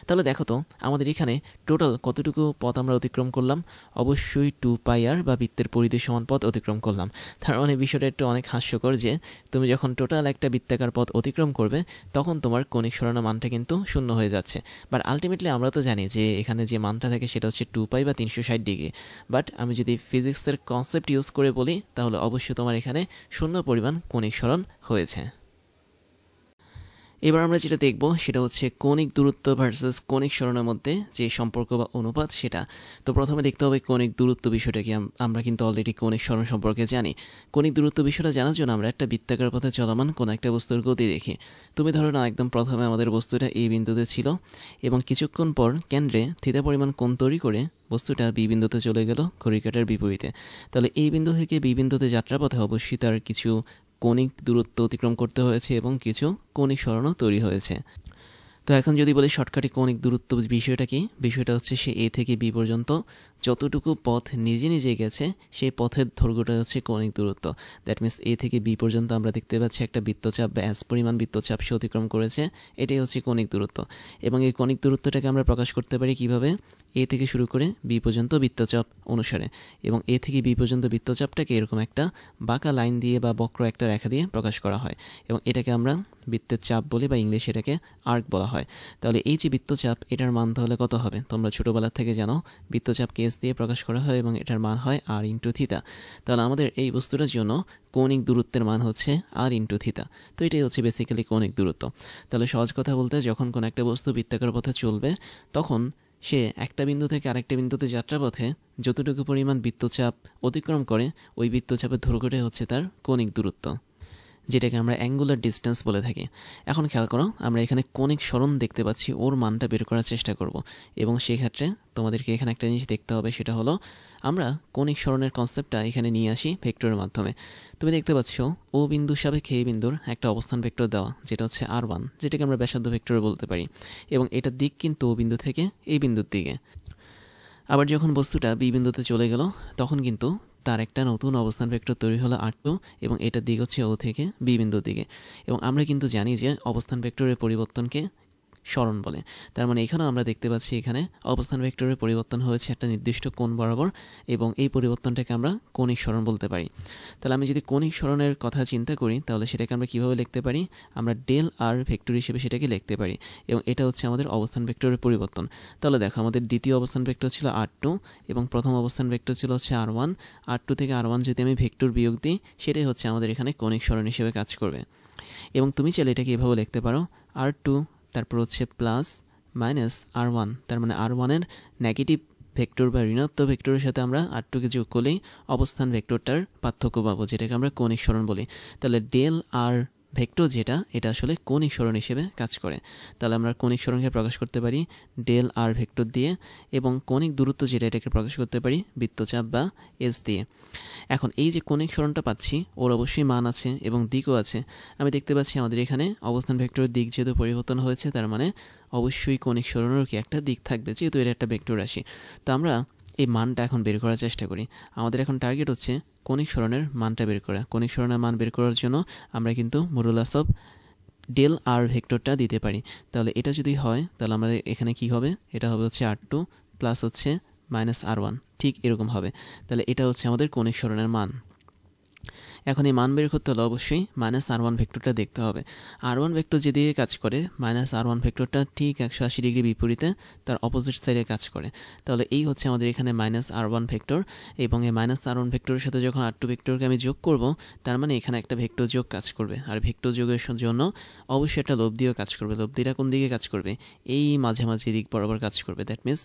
তাহলে দেখো তো আমাদের এখানে টোটাল কতটুকু পথ আমরা অতিক্রম করলাম, অবশ্যই 2πr বা বৃত্তের পরিধি সমান পথ অতিক্রম করলাম। তার মানে বিষয়টা একটু অনেক হাস্যকর যে তুমি যখন টোটাল একটা বৃত্তাকার পথ অতিক্রম করবে তখন তোমার কৌণিক সরণের মানটা কিন্তু 0 হয়ে যাচ্ছে। বাট আলটিমেটলি আমরা তো জানি যে এখানে যে মানটা থাকে সেটা হচ্ছে 2π বা 360 ডিগ্রি। বাট আমি যদি ফিজিক্সের কনসেপ্ট ইউজ করে বলি, তাহলে অবশ্যই তোমার এখানে 0 পরিমাণ কৌণিক সরণ হয়েছে। এবার আমরা যেটা দেখব সেটা হচ্ছে কৌণিক দূরত্ব ভার্সেস কৌণিক সরণের মধ্যে যে সম্পর্ক বা অনুপাত সেটা। তো প্রথমে দেখতে হবে কৌণিক দূরত্ব বিষয়টা কি। আমরা কিন্তু অলরেডি কৌণিক সরণ সম্পর্কে জানি। কৌণিক দূরত্ব বিষয়টা জানার জন্য আমরা একটা বৃত্তাকার পথে চলমান কোনো একটা বস্তুর গতি দেখি। তুমি ধরো না একদম প্রথমে আমাদের বস্তুটা এই বিন্দুতে ছিল এবং কিছুক্ষণ পর কেন্দ্রে থিটা পরিমাণ কোণ তৈরি করে বস্তুটা বি বিন্দুতে চলে গেল ঘড়ির কাঁটার বিপরীতে। তাহলে এই বিন্দু থেকে বি বিন্দুতে যাত্রাপথে অবশ্যই তার কিছু কৌণিক দূরত্ব অতিক্রম করতে হয়েছে এবং কিছু কৌণিক সরণও তৈরি হয়েছে। তো এখন যদি বলি শর্টকাটে কৌণিক দূরত্ব বিষয়টা কি, বিষয়টা হচ্ছে সে এ থেকে বি পর্যন্ত যতটুকু পথ নিজে নিজে গেছে সেই পথের দৈর্ঘ্যটা হচ্ছে কৌণিক দূরত্ব। দ্যাট মিনস এ থেকে বি পর্যন্ত আমরা দেখতে পাচ্ছি একটা বৃত্তচাপ বা এস পরিমাণ বৃত্তচাপ সে অতিক্রম করেছে, এটাই হচ্ছে কৌণিক দূরত্ব। এবং এই কৌণিক দূরত্বটাকে আমরা প্রকাশ করতে পারি কিভাবে, এ থেকে শুরু করে বি পর্যন্ত বৃত্তচাপ অনুসারে। এবং এ থেকে বি পর্যন্ত বৃত্তচাপটাকে এরকম একটা বাঁকা লাইন দিয়ে বা বক্র একটা রেখা দিয়ে প্রকাশ করা হয়, এবং এটাকে আমরা বৃত্তের চাপ বলি বা ইংলিশে এটাকে আর্ক বলা হয়। তাহলে এই যে বৃত্তচাপ, এটার মান তাহলে কত হবে, তোমরা ছোটোবেলার থেকে জানো বৃত্তচাপকে এস দিয়ে প্রকাশ করা হয় এবং এটার মান হয় আর ইন্টু থিতা। তাহলে আমাদের এই বস্তুটার জন্য কৌণিক দূরত্বের মান হচ্ছে আর ইন্টু থিতা। তো এটাই হচ্ছে বেসিক্যালি কৌণিক দূরত্ব। তাহলে সহজ কথা বলতে, যখন কোনো একটা বস্তু বৃত্তাকার পথে চলবে তখন সে একটা বিন্দু থেকে আরেকটা বিন্দুতে যাত্রাপথে যতটুকু পরিমাণ বৃত্তচাপ অতিক্রম করে ওই বৃত্তচাপের দৈর্ঘ্যটাই হচ্ছে তার কৌণিক দূরত্ব, যেটাকে আমরা অ্যাঙ্গুলার ডিস্টেন্স বলে থাকি। এখন খেয়াল করো, আমরা এখানে কৌণিক সরণ দেখতে পাচ্ছি, ওর মানটা বের করার চেষ্টা করব। এবং সেক্ষেত্রে তোমাদেরকে এখানে একটা জিনিস দেখতে হবে, সেটা হলো আমরা কৌণিক সরণের কনসেপ্টটা এখানে নিয়ে আসি ভেক্টরের মাধ্যমে। তুমি দেখতে পাচ্ছ ও বিন্দুর সাপেক্ষে এই বিন্দুর একটা অবস্থান ভেক্টর দেওয়া, যেটা হচ্ছে r1, যেটাকে আমরা ব্যাসার্ধ ভেক্টর বলতে পারি। এবং এটার দিক কিন্তু ও বিন্দু থেকে এই বিন্দুর দিকে। আবার যখন বস্তুটা বি বিন্দুতে চলে গেল তখন কিন্তু তার একটা নতুন অবস্থান ভেক্টর তৈরি হলো r2, এবং এটার দিক হচ্ছে ও থেকে বি বিন্দুর দিকে। এবং আমরা কিন্তু জানি যে অবস্থান ভেক্টরের পরিবর্তনকে সরণ বলে। তার মানে এখানেও আমরা দেখতে পাচ্ছি এখানে অবস্থান ভেক্টরের পরিবর্তন হয়েছে একটা নির্দিষ্ট কোণ বরাবর, এবং এই পরিবর্তনটাকে আমরা কৌণিক সরণ বলতে পারি। তাহলে আমি যদি কৌণিক সরণের কথা চিন্তা করি, তাহলে সেটাকে আমরা কীভাবে লিখতে পারি, আমরা ডেল আর ভেক্টর হিসেবে সেটাকে লিখতে পারি, এবং এটা হচ্ছে আমাদের অবস্থান ভেক্টরের পরিবর্তন। তাহলে দেখো, আমাদের দ্বিতীয় অবস্থান ভেক্টর ছিল r2 এবং প্রথম অবস্থান ভেক্টর ছিল হচ্ছে r1। r2 থেকে r1 যদি আমি ভেক্টর বিয়োগ দিই, সেটাই হচ্ছে আমাদের এখানে কৌণিক সরণ হিসেবে কাজ করবে। এবং তুমি চাইলে এটাকে এভাবে লিখতে পারো, r2 তারপর হচ্ছে প্লাস মাইনাস r1, তার মানে r1-এর নেগেটিভ ভেক্টর বা ঋণাত্মক ভেক্টরের সাথে আমরা r2-কে যোগ করলেই অবস্থান ভেক্টরটার পার্থক্য পাবো, যেটাকে আমরা কৌণিক সরণ বলি। তাহলে ডেল আর ভেক্টর যেটা, এটা আসলে কৌণিক সরণ হিসেবে কাজ করে। তাহলে আমরা কৌণিক সরণকে প্রকাশ করতে পারি ডেল আর ভেক্টর দিয়ে, এবং কৌণিক দূরত্ব যেটা, এটাকে প্রকাশ করতে পারি বৃত্তচাপ বা এস দিয়ে। এখন এই যে কৌণিক সরণটা পাচ্ছি, ওর অবশ্যই মান আছে এবং দিকও আছে। আমি দেখতে পাচ্ছি আমাদের এখানে অবস্থান ভেক্টরের দিক যেহেতু পরিবর্তন হয়েছে, তার মানে অবশ্যই কৌণিক সরণেরও কি একটা দিক থাকবে, যেহেতু এটা একটা ভেক্টর রাশি। তো আমরা এই মানটা এখন বের করার চেষ্টা করি। আমাদের এখন টার্গেট হচ্ছে কৌণিক সরণের মানটা বের করা। কৌণিক সরণের মান বের করার জন্য আমরা কিন্তু মডুলাস অফ ডেল আর ভেক্টরটা দিতে পারি। তাহলে এটা যদি হয়, তাহলে আমাদের এখানে কি হবে, এটা হবে হচ্ছে r2 প্লাস হচ্ছে -r1, ঠিক এরকম হবে। তাহলে এটা হচ্ছে আমাদের কৌণিক সরণের মান। এখন এই মান বের করতে হলে অবশ্যই -r1 ভেক্টরটা দেখতে হবে। r1 ভেক্টর যেদিকে কাজ করে -r1 ভেক্টরটা ঠিক 180 ডিগ্রি বিপরীতে তার অপোজিট সাইডে কাজ করে। তাহলে এই হচ্ছে আমাদের এখানে -r1 ভেক্টর, এবং এই -r1 ভেক্টরের সাথে যখন r2 ভেক্টরকে আমি যোগ করব, তার মানে এখানে একটা ভেক্টর যোগ কাজ করবে। আর ভেক্টর যোগের জন্য অবশ্যই একটা লব্ধিও কাজ করবে। লব্ধিটা কোন দিকে কাজ করবে? এই মাঝামাঝি দিক বরাবর কাজ করবে। দ্যাট মিনস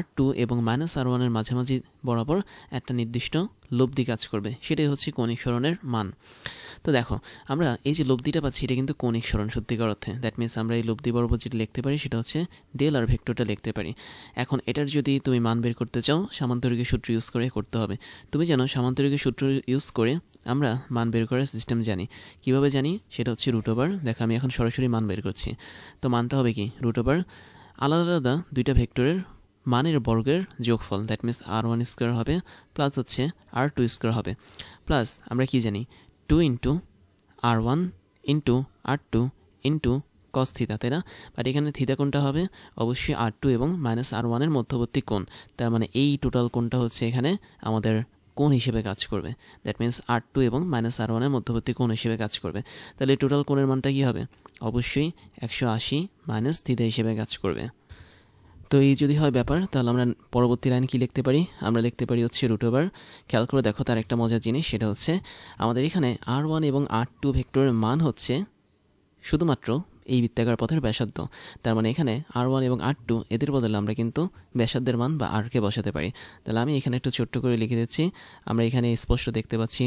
r2 এবং -r1 এর মাঝামাঝি বরাবর একটা নির্দিষ্ট লব্ধি কাজ করবে, সেটাই হচ্ছে কৌণিক সরণের মান। তো দেখো, আমরা এই যে লব্ধিটা পাচ্ছি এটা কিন্তু কৌণিক সরণ সত্যিকার অর্থে। দ্যাট মিনস আমরা এই লব্ধি বরাবর যেটা লিখতে পারি সেটা হচ্ছে ডেল আর ভেক্টরটা লিখতে পারি। এখন এটার যদি তুমি মান বের করতে চাও, সামান্তরিকের সূত্র ইউজ করে করতে হবে। তুমি জানো সামান্তরিকের সূত্র ইউজ করে আমরা মান বের করার সিস্টেম জানি। কিভাবে জানি? সেটা হচ্ছে √। দেখো আমি এখন সরাসরি মান বের করছি। তো মানটা হবে কি? √। আলাদা আলাদা দুইটা ভেক্টরের মানের বর্গের যোগফল, দ্যাট মিনস r1 স্কোয়ার হবে প্লাস হচ্ছে r2 স্কোয়ার হবে, প্লাস আমরা কি জানি 2 into r1 into r2 into cos theta, তাই না? বাট এখানে থিতা কোনটা হবে? অবশ্যই r2 এবং -r1 এর মধ্যবর্তী কোণ। তার মানে এই টোটাল কোণটা হচ্ছে এখানে আমাদের কোণ হিসেবে কাজ করবে। দ্যাট মিনস r2 এবং -r1 এর মধ্যবর্তী কোণ হিসেবে কাজ করবে। তাহলে টোটাল কোণের মানটা কি হবে? অবশ্যই 180 মাইনাস থিতা হিসেবে কাজ করবে। তো এই যদি হয় ব্যাপার, তাহলে আমরা পরবর্তী লাইন কি লিখতে পারি? আমরা লিখতে পারি হচ্ছে √। খেয়াল করে দেখো, তার একটা মজার জিনিস, সেটা হচ্ছে আমাদের এখানে r1 এবং r2 ভেক্টরের মান হচ্ছে শুধুমাত্র এই বৃত্তাকার পথের ব্যাসার্ধ। তার মানে এখানে r1 এবং r2 এদের বদলে আমরা কিন্তু ব্যাসার্ধের মান বা rকে বসাতে পারি। তাহলে আমি এখানে একটু ছোট্ট করে লিখে দিচ্ছি। আমরা এখানে স্পষ্ট দেখতে পাচ্ছি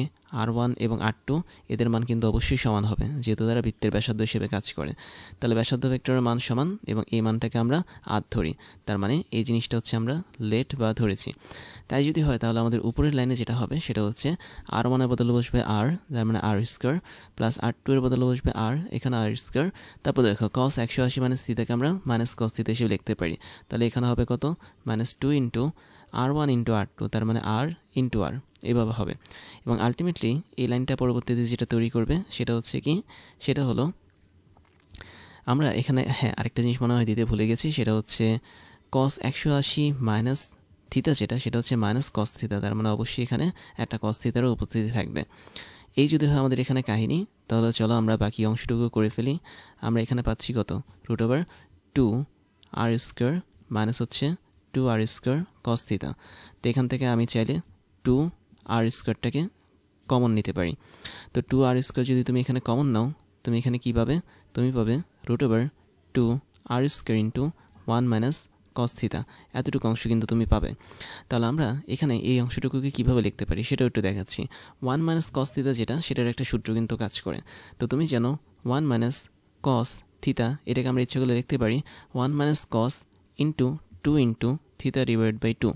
r1 এবং r2 এদের মান কিন্তু অবশ্যই সমান হবে, যেহেতু তারা বৃত্তের ব্যাসার্ধ হিসেবে কাজ করে। তাহলে ব্যাসার্ধ ভেক্টরের মান সমান, এবং এই মানটাকে আমরা r ধরি। তার মানে এই জিনিসটা হচ্ছে আমরা লেট বা ধরেছি। তাই যদি হয় তাহলে আমাদের উপরের লাইনে যেটা হবে সেটা হচ্ছে r1 এর বদলে বসবে r, তার মানে r স্কোয়ার, প্লাস r2 এর বদলে বসবে r, এখানে r স্কোয়ার। তারপর দেখো cos 180 মাইনাস থিতাকে আমরা মাইনাস cos থিতা হিসেবে লিখতে পারি। তাহলে এখানে হবে কত? -2 ইন্টু r1 ইন্টু r2, তার মানে r ইন্টু r, এভাবে হবে। এবং আলটিমেটলি এই লাইনটা পরবর্তীতে যেটা তৈরি করবে সেটা হচ্ছে কি? সেটা হলো আমরা এখানে আরেকটা জিনিস মনে হয় দিতে ভুলে গেছি, সেটা হচ্ছে cos 180 মাইনাস থিতা যেটা, সেটা হচ্ছে মাইনাস cos থিতা। তার মানে অবশ্যই এখানে একটা cos থিতারও উপস্থিতি থাকবে। এই যদি হয় আমাদের এখানে কাহিনী, তাহলে চলো আমরা বাকি অংশটুকু করে ফেলি। আমরা এখানে পাচ্ছি কত? √2 r স্কোয়ার মাইনাস হচ্ছে 2r স্কোয়ার cos থিতা। তো এখান থেকে আমি চাইলে 2r স্কোয়ারটাকে কমন নিতে পারি। তো 2r স্কোয়ার যদি তুমি এখানে কমন নাও, তুমি এখানে কী পাবে? তুমি পাবে √2 r square into 1 minus cos থিতা। এতটুকু অংশ কিন্তু তুমি পাবে। তাহলে আমরা এখানে এই অংশটুকুকে কীভাবে লিখতে পারি সেটাও একটু দেখাচ্ছি। 1 মাইনাস cos থিতা যেটা, সেটার একটা সূত্র কিন্তু কাজ করে। তো তুমি জানো 1 মাইনাস cos থিতা, এটাকে আমরা ইচ্ছে করলে লিখতে পারি 1 minus cos into 2 into theta divide by 2।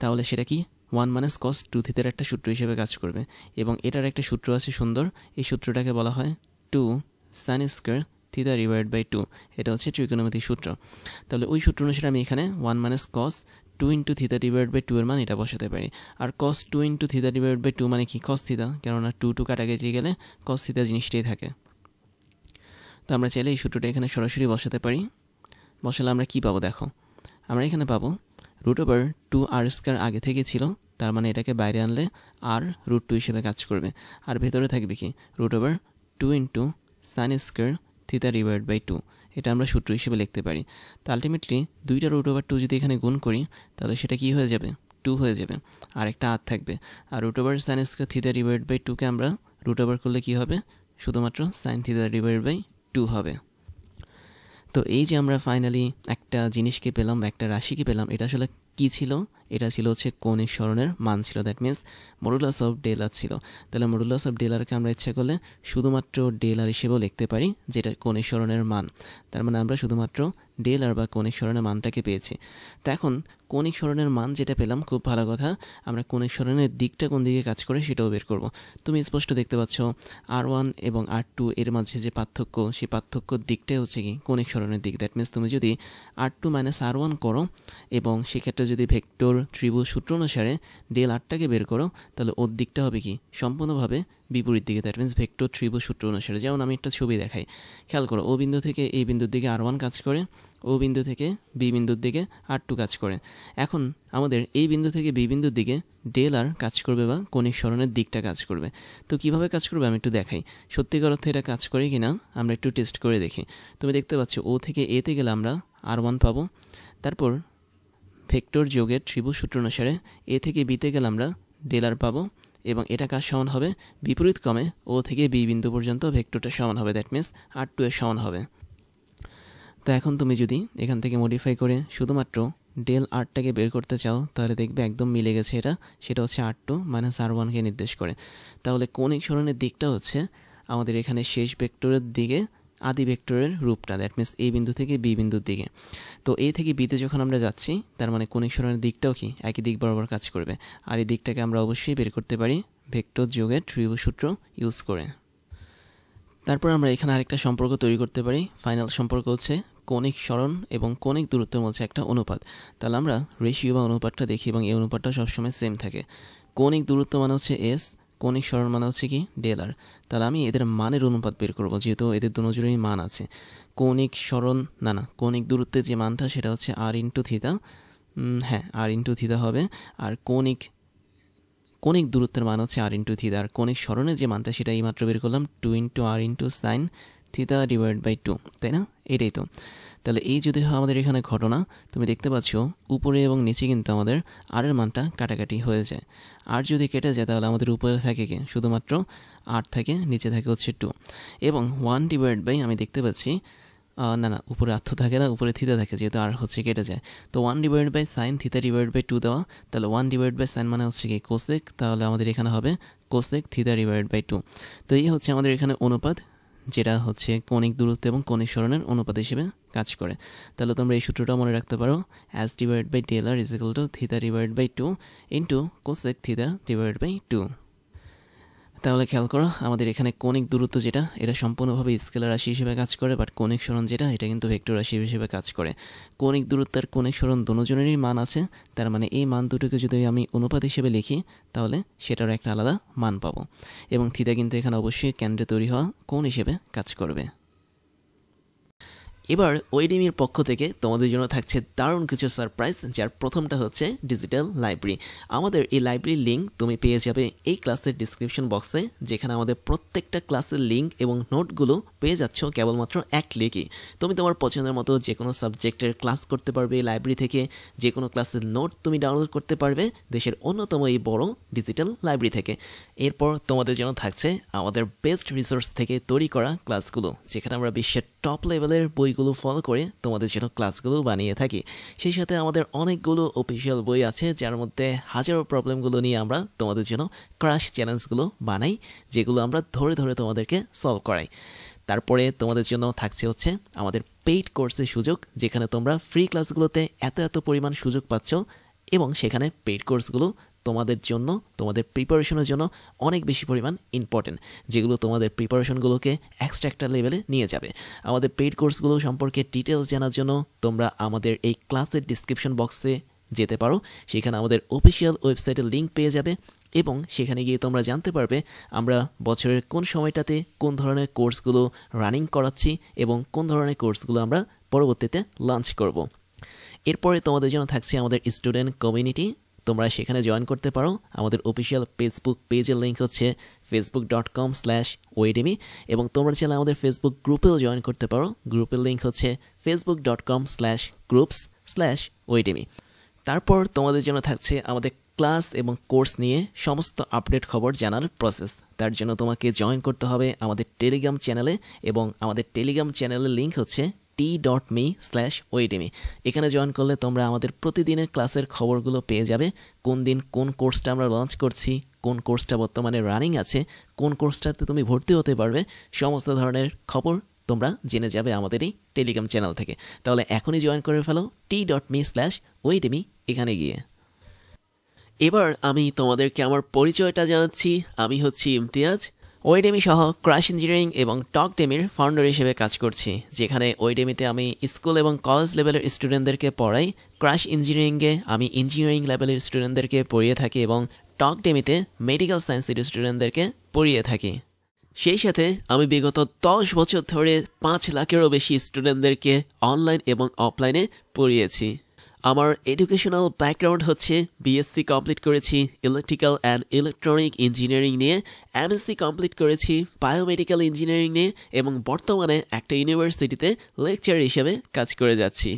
তাহলে সেটা কি? 1 মাইনাস cos 2 থিতার একটা সূত্র হিসেবে কাজ করবে, এবং এটার একটা সূত্র আছে সুন্দর। এই সূত্রটাকে বলা হয় 2 sin square theta divide by 2। এটা হচ্ছে ত্রিকোণমিতিক সূত্র। তাহলে ওই সূত্র অনুসারে আমি এখানে 1 minus cos 2 into theta divide by 2 এর মান এটা বসাতে পারি। আর cos 2 into theta divide by 2 মানে কি? cos থিতা, কেননা 2 কাটাকাটি গেলে cos থিতা জিনিসটাই থাকে। তো আমরা চাইলে এই সূত্রটা এখানে সরাসরি বসাতে পারি। বসালে আমরা কি পাবো? দেখো, আমরা এখানে পাবো √2 r স্কোয়ার আগে থেকে ছিল, তার মানে এটাকে বাইরে আনলে r √2 হিসেবে কাজ করবে। আর ভেতরে থাকবে কি? √2 into sine square theta divide by 2। এটা আমরা সূত্র হিসেবে লিখতে পারি। তো আলটিমেটলি দুইটা √2 যদি এখানে গুণ করি, তাহলে সেটা কি হয়ে যাবে? 2 হয়ে যাবে, আর একটা r থাকবে। আর sine square theta divide by 2কে আমরা √ করলে কি হবে? শুধুমাত্র সাইন থিতা ডিভাইড বাই 2 হবে। তো এই যে আমরা ফাইনালি একটা জিনিসকে পেলাম, একটা রাশিকে পেলাম, এটা আসলে কী ছিল? এটা ছিল হচ্ছে কৌণিক সরণের মান ছিল। That means modulus of del r ছিল। তাহলে মডুলাস অফ ডেল আরকে আমরা ইচ্ছা করলে শুধুমাত্র ডেল আর হিসেবেও লিখতে পারি, যেটা কৌণিক সরণের মান। তার মানে আমরা শুধুমাত্র ডেল আর বা কৌণিক সরণের মানটাকে পেয়েছি। তো এখন কৌণিক সরণের মান যেটা পেলাম, খুব ভালো কথা, আমরা কৌণিক সরণের দিকটা কোন দিকে কাজ করে সেটাও বের করব। তুমি স্পষ্ট দেখতে পাচ্ছ r1 এবং r2 এর মাঝে যে পার্থক্য, সেই পার্থক্যর দিকটাই হচ্ছে কি? কৌণিক সরণের দিক। দ্যাট মিনস তুমি যদি r2 মাইনাস r1 করো, এবং সেক্ষেত্রে যদি ভেক্টর ত্রিভুজ সূত্র অনুসারে ডেল আরটাকে বের করো, তাহলে ওর দিকটা হবে কি? সম্পূর্ণভাবে বিপরীত দিকে। দ্যাট মিনস ভেক্টর ত্রিভুজ সূত্র অনুসারে। যেমন আমি একটা ছবি দেখাই, খেয়াল করো, ও বিন্দু থেকে এই বিন্দুর দিকে r1 কাজ করে, ও বিন্দু থেকে বি বিন্দুর দিকে R2 কাজ করে। এখন আমাদের এই বিন্দু থেকে বি বিন্দুর দিকে ডেল আর কাজ করবে বা কৌণিক সরণের দিকটা কাজ করবে। তো কিভাবে কাজ করবে আমি একটু দেখাই। সত্যিকার অর্থে এটা কাজ করে কিনা আমরা একটু টেস্ট করে দেখি। তুমি দেখতে পাচ্ছ ও থেকে এতে গেলে আমরা R1 পাবো। তারপর ভেক্টর যোগের ত্রিভুজ সূত্র অনুসারে এ থেকে বিতে গেলে আমরা ডেল আর পাবো এবং এটা কাজ সমান হবে বিপরীত ক্রমে ও থেকে বি বিন্দু পর্যন্ত ভেক্টরটা সমান হবে, দ্যাট মিন্স R2 এর সমান হবে। তো এখন তুমি যদি এখান থেকে মডিফাই করে শুধুমাত্র ডেল আরটাকে বের করতে চাও তাহলে দেখবে একদম মিলে গেছে এটা, সেটা হচ্ছে R2 মাইনাস R1কে নির্দেশ করে। তাহলে কৌণিক সরণের দিকটা হচ্ছে আমাদের এখানে শেষ ভেক্টরের দিকে আদি ভেক্টরের রূপটা, দ্যাট মিন্স এই বিন্দু থেকে বি বিন্দুর দিকে। তো এ থেকে বিতে যখন আমরা যাচ্ছি তার মানে কৌণিক সরণের দিকটাও কি একই দিক বরাবর কাজ করবে। আর এই দিকটাকে আমরা অবশ্যই বের করতে পারি ভেক্টর যোগের ত্রিভুজ সূত্র ইউজ করে। তারপর আমরা এখানে আরেকটা সম্পর্ক তৈরি করতে পারি। ফাইনাল সম্পর্ক হচ্ছে কৌণিক সরণ এবং কৌণিক দূরত্বের মধ্যে একটা অনুপাত। তাহলে আমরা রেশিও বা অনুপাতটা দেখি এবং এই অনুপাতটা সবসময় সেম থাকে। কৌণিক দূরত্ব মানে হচ্ছে এস, কৌণিক সরণ মানে হচ্ছে কি ডেল আর। তাহলে আমি এদের মানের অনুপাত বের করব, যেহেতু এদের দুজনেরই মান আছে। কৌণিক সরণ কৌণিক দূরত্বের যে মানটা সেটা হচ্ছে আর ইন্টু থিতা, হ্যাঁ আর ইন্টু থিতা হবে। আর কৌণিক দূরত্বের মান হচ্ছে আর ইন্টু থিতা। আর কৌণিক সরণের যে মানটা সেটা এইমাত্র বের করলাম 2 into R into sine theta divide by 2, তাই না? এটাই তো। তাহলে এই যদি হয় আমাদের এখানে ঘটনা, তুমি দেখতে পাচ্ছ উপরে এবং নিচে কিন্তু আমাদের আর এর মানটা কাটাকাটি হয়ে যায়। আর যদি কেটে যায় তাহলে আমাদের উপরে থাকে কি শুধুমাত্র আর থাকে, নিচে থাকে হচ্ছে 2 এবং 1 ডিভাইড বাই আমি দেখতে পাচ্ছি উপরে আর তো থাকে না, উপরে থিতা থাকে, যেহেতু আর হচ্ছে কেটে যায়। তো 1 divide by sine theta divide by 2 দেওয়া। তাহলে 1 ডিভাইড বাই সাইন মানে হচ্ছে কি কোসেক, তাহলে আমাদের এখানে হবে কোসেক থিতা ডিভাইড বাই 2। তো এই হচ্ছে আমাদের এখানে অনুপাত, যেটা হচ্ছে কৌণিক দূরত্ব এবং কৌণিক সরণের অনুপাত হিসেবে কাজ করে। তাহলে তোমরা এই সূত্রটা মনে রাখতে পারো, as divide by del R is equal to theta divide by 2 into cosec theta divide by 2। তাহলে খেয়াল করো আমাদের এখানে কৌণিক দূরত্ব যেটা এটা সম্পূর্ণভাবে স্কেলার রাশি হিসেবে কাজ করে, বাট কৌণিক সরণ যেটা এটা কিন্তু ভেক্টর রাশি হিসেবে কাজ করে। কৌণিক দূরত্ব আর কৌণিক সরণ দুজনেরই মান আছে, তার মানে এই মান দুটোকে যদি আমি অনুপাত হিসেবে লিখি তাহলে সেটারও একটা আলাদা মান পাবো। এবং থিতা কিন্তু এখানে অবশ্যই কেন্দ্রে তৈরি হওয়া কোণ হিসেবে কাজ করবে। এবার ওয়েডিমির পক্ষ থেকে তোমাদের জন্য থাকছে দারুণ কিছু সারপ্রাইজ, যার প্রথমটা হচ্ছে ডিজিটাল লাইব্রেরি। আমাদের এই লাইব্রেরির লিঙ্ক তুমি পেয়ে যাবে এই ক্লাসের ডিসক্রিপশন বক্সে, যেখানে আমাদের প্রত্যেকটা ক্লাসের লিঙ্ক এবং নোটগুলো পেয়ে যাচ্ছ কেবলমাত্র এক ক্লিকই। তুমি তোমার পছন্দের মতো যে কোনো সাবজেক্টের ক্লাস করতে পারবে এই লাইব্রেরি থেকে, যে কোনো ক্লাসের নোট তুমি ডাউনলোড করতে পারবে দেশের অন্যতম এই বড় ডিজিটাল লাইব্রেরি থেকে। এরপর তোমাদের জন্য থাকছে আমাদের বেস্ট রিসোর্স থেকে তৈরি করা ক্লাসগুলো, যেখানে আমরা বিশ্বের টপ লেভেলের বইগুলো ফলো করে তোমাদের জন্য ক্লাসগুলো বানিয়ে থাকি। সেই সাথে আমাদের অনেকগুলো অফিসিয়াল বই আছে, যার মধ্যে হাজারো প্রবলেমগুলো নিয়ে আমরা তোমাদের জন্য ক্রাশ চ্যালেঞ্জগুলো বানাই, যেগুলো আমরা ধরে ধরে তোমাদেরকে সলভ করাই। তারপরে তোমাদের জন্য থাকছে হচ্ছে আমাদের পেইড কোর্সের সুযোগ, যেখানে তোমরা ফ্রি ক্লাসগুলোতে এত পরিমাণ সুযোগ পাচ্ছ এবং সেখানে পেইড কোর্সগুলো তোমাদের জন্য, তোমাদের প্রিপারেশনের জন্য অনেক বেশি পরিমাণ ইম্পর্টেন্ট, যেগুলো তোমাদের প্রিপারেশনগুলোকে এক্সট্রা একটা লেভেলে নিয়ে যাবে। আমাদের পেইড কোর্সগুলো সম্পর্কে ডিটেলস জানার জন্য তোমরা আমাদের এই ক্লাসের ডিসক্রিপশন বক্সে যেতে পারো, সেখানে আমাদের অফিসিয়াল ওয়েবসাইটের লিঙ্ক পেয়ে যাবে এবং সেখানে গিয়ে তোমরা জানতে পারবে আমরা বছরের কোন সময়টাতে কোন ধরনের কোর্সগুলো রানিং করাচ্ছি এবং কোন ধরনের কোর্সগুলো আমরা পরবর্তীতে লঞ্চ করব। এরপরে তোমাদের জন্য থাকছে আমাদের স্টুডেন্ট কমিউনিটি, তোমরা সেখানে জয়েন করতে পারো। আমাদের অফিসিয়াল ফেসবুক পেজের লিঙ্ক হচ্ছে facebook.com/oedemy এবং তোমরা চাইলে আমাদের ফেসবুক গ্রুপেও জয়েন করতে পারো। গ্রুপের লিঙ্ক হচ্ছে facebook.com/groups/oedemy। তারপর তোমাদের জন্য থাকছে আমাদের ক্লাস এবং কোর্স নিয়ে সমস্ত আপডেট খবর জানার প্রসেস। তার জন্য তোমাকে জয়েন করতে হবে আমাদের টেলিগ্রাম চ্যানেলে এবং আমাদের টেলিগ্রাম চ্যানেলের লিঙ্ক হচ্ছে t.me/oedemy। এখানে জয়েন করলে তোমরা আমাদের প্রতিদিনের ক্লাসের খবরগুলো পেয়ে যাবে, কোন দিন কোন কোর্সটা আমরা লঞ্চ করছি, কোন কোর্সটা বর্তমানে রানিং আছে, কোন কোর্সটাতে তুমি ভর্তি হতে পারবে, সমস্ত ধরনের খবর তোমরা জেনে যাবে আমাদের এই টেলিগ্রাম চ্যানেল থেকে। তাহলে এখনই জয়েন করে ফেলো t.me/oedemy এখানে গিয়ে। এবার আমি তোমাদেরকে আমার পরিচয়টা জানাচ্ছি। আমি হচ্ছি ইমতিয়াজ, ওয়েডেমি সহ ক্রাশ ইঞ্জিনিয়ারিং এবং টকডেমির ফাউন্ডার হিসেবে কাজ করছি, যেখানে ওয়েডেমিতে আমি স্কুল এবং কলেজ লেভেলের স্টুডেন্টদেরকে পড়াই, ক্রাশ ইঞ্জিনিয়ারিংয়ে আমি ইঞ্জিনিয়ারিং লেভেলের স্টুডেন্টদেরকে পড়িয়ে থাকি এবং টকডেমিতে মেডিকেল সায়েন্সের স্টুডেন্টদেরকে পড়িয়ে থাকি। সেই সাথে আমি বিগত 10 বছর ধরে 5 লাখেরও বেশি স্টুডেন্টদেরকে অনলাইন এবং অফলাইনে পড়িয়েছি। আমার এডুকেশনাল ব্যাকগ্রাউন্ড হচ্ছে বিএসসি কমপ্লিট করেছি ইলেকট্রিক্যাল অ্যান্ড ইলেকট্রনিক ইঞ্জিনিয়ারিং নিয়ে, এমএসসি কমপ্লিট করেছি বায়োমেডিক্যাল ইঞ্জিনিয়ারিং নিয়ে এবং বর্তমানে একটা ইউনিভার্সিটিতে লেকচার হিসেবে কাজ করে যাচ্ছি।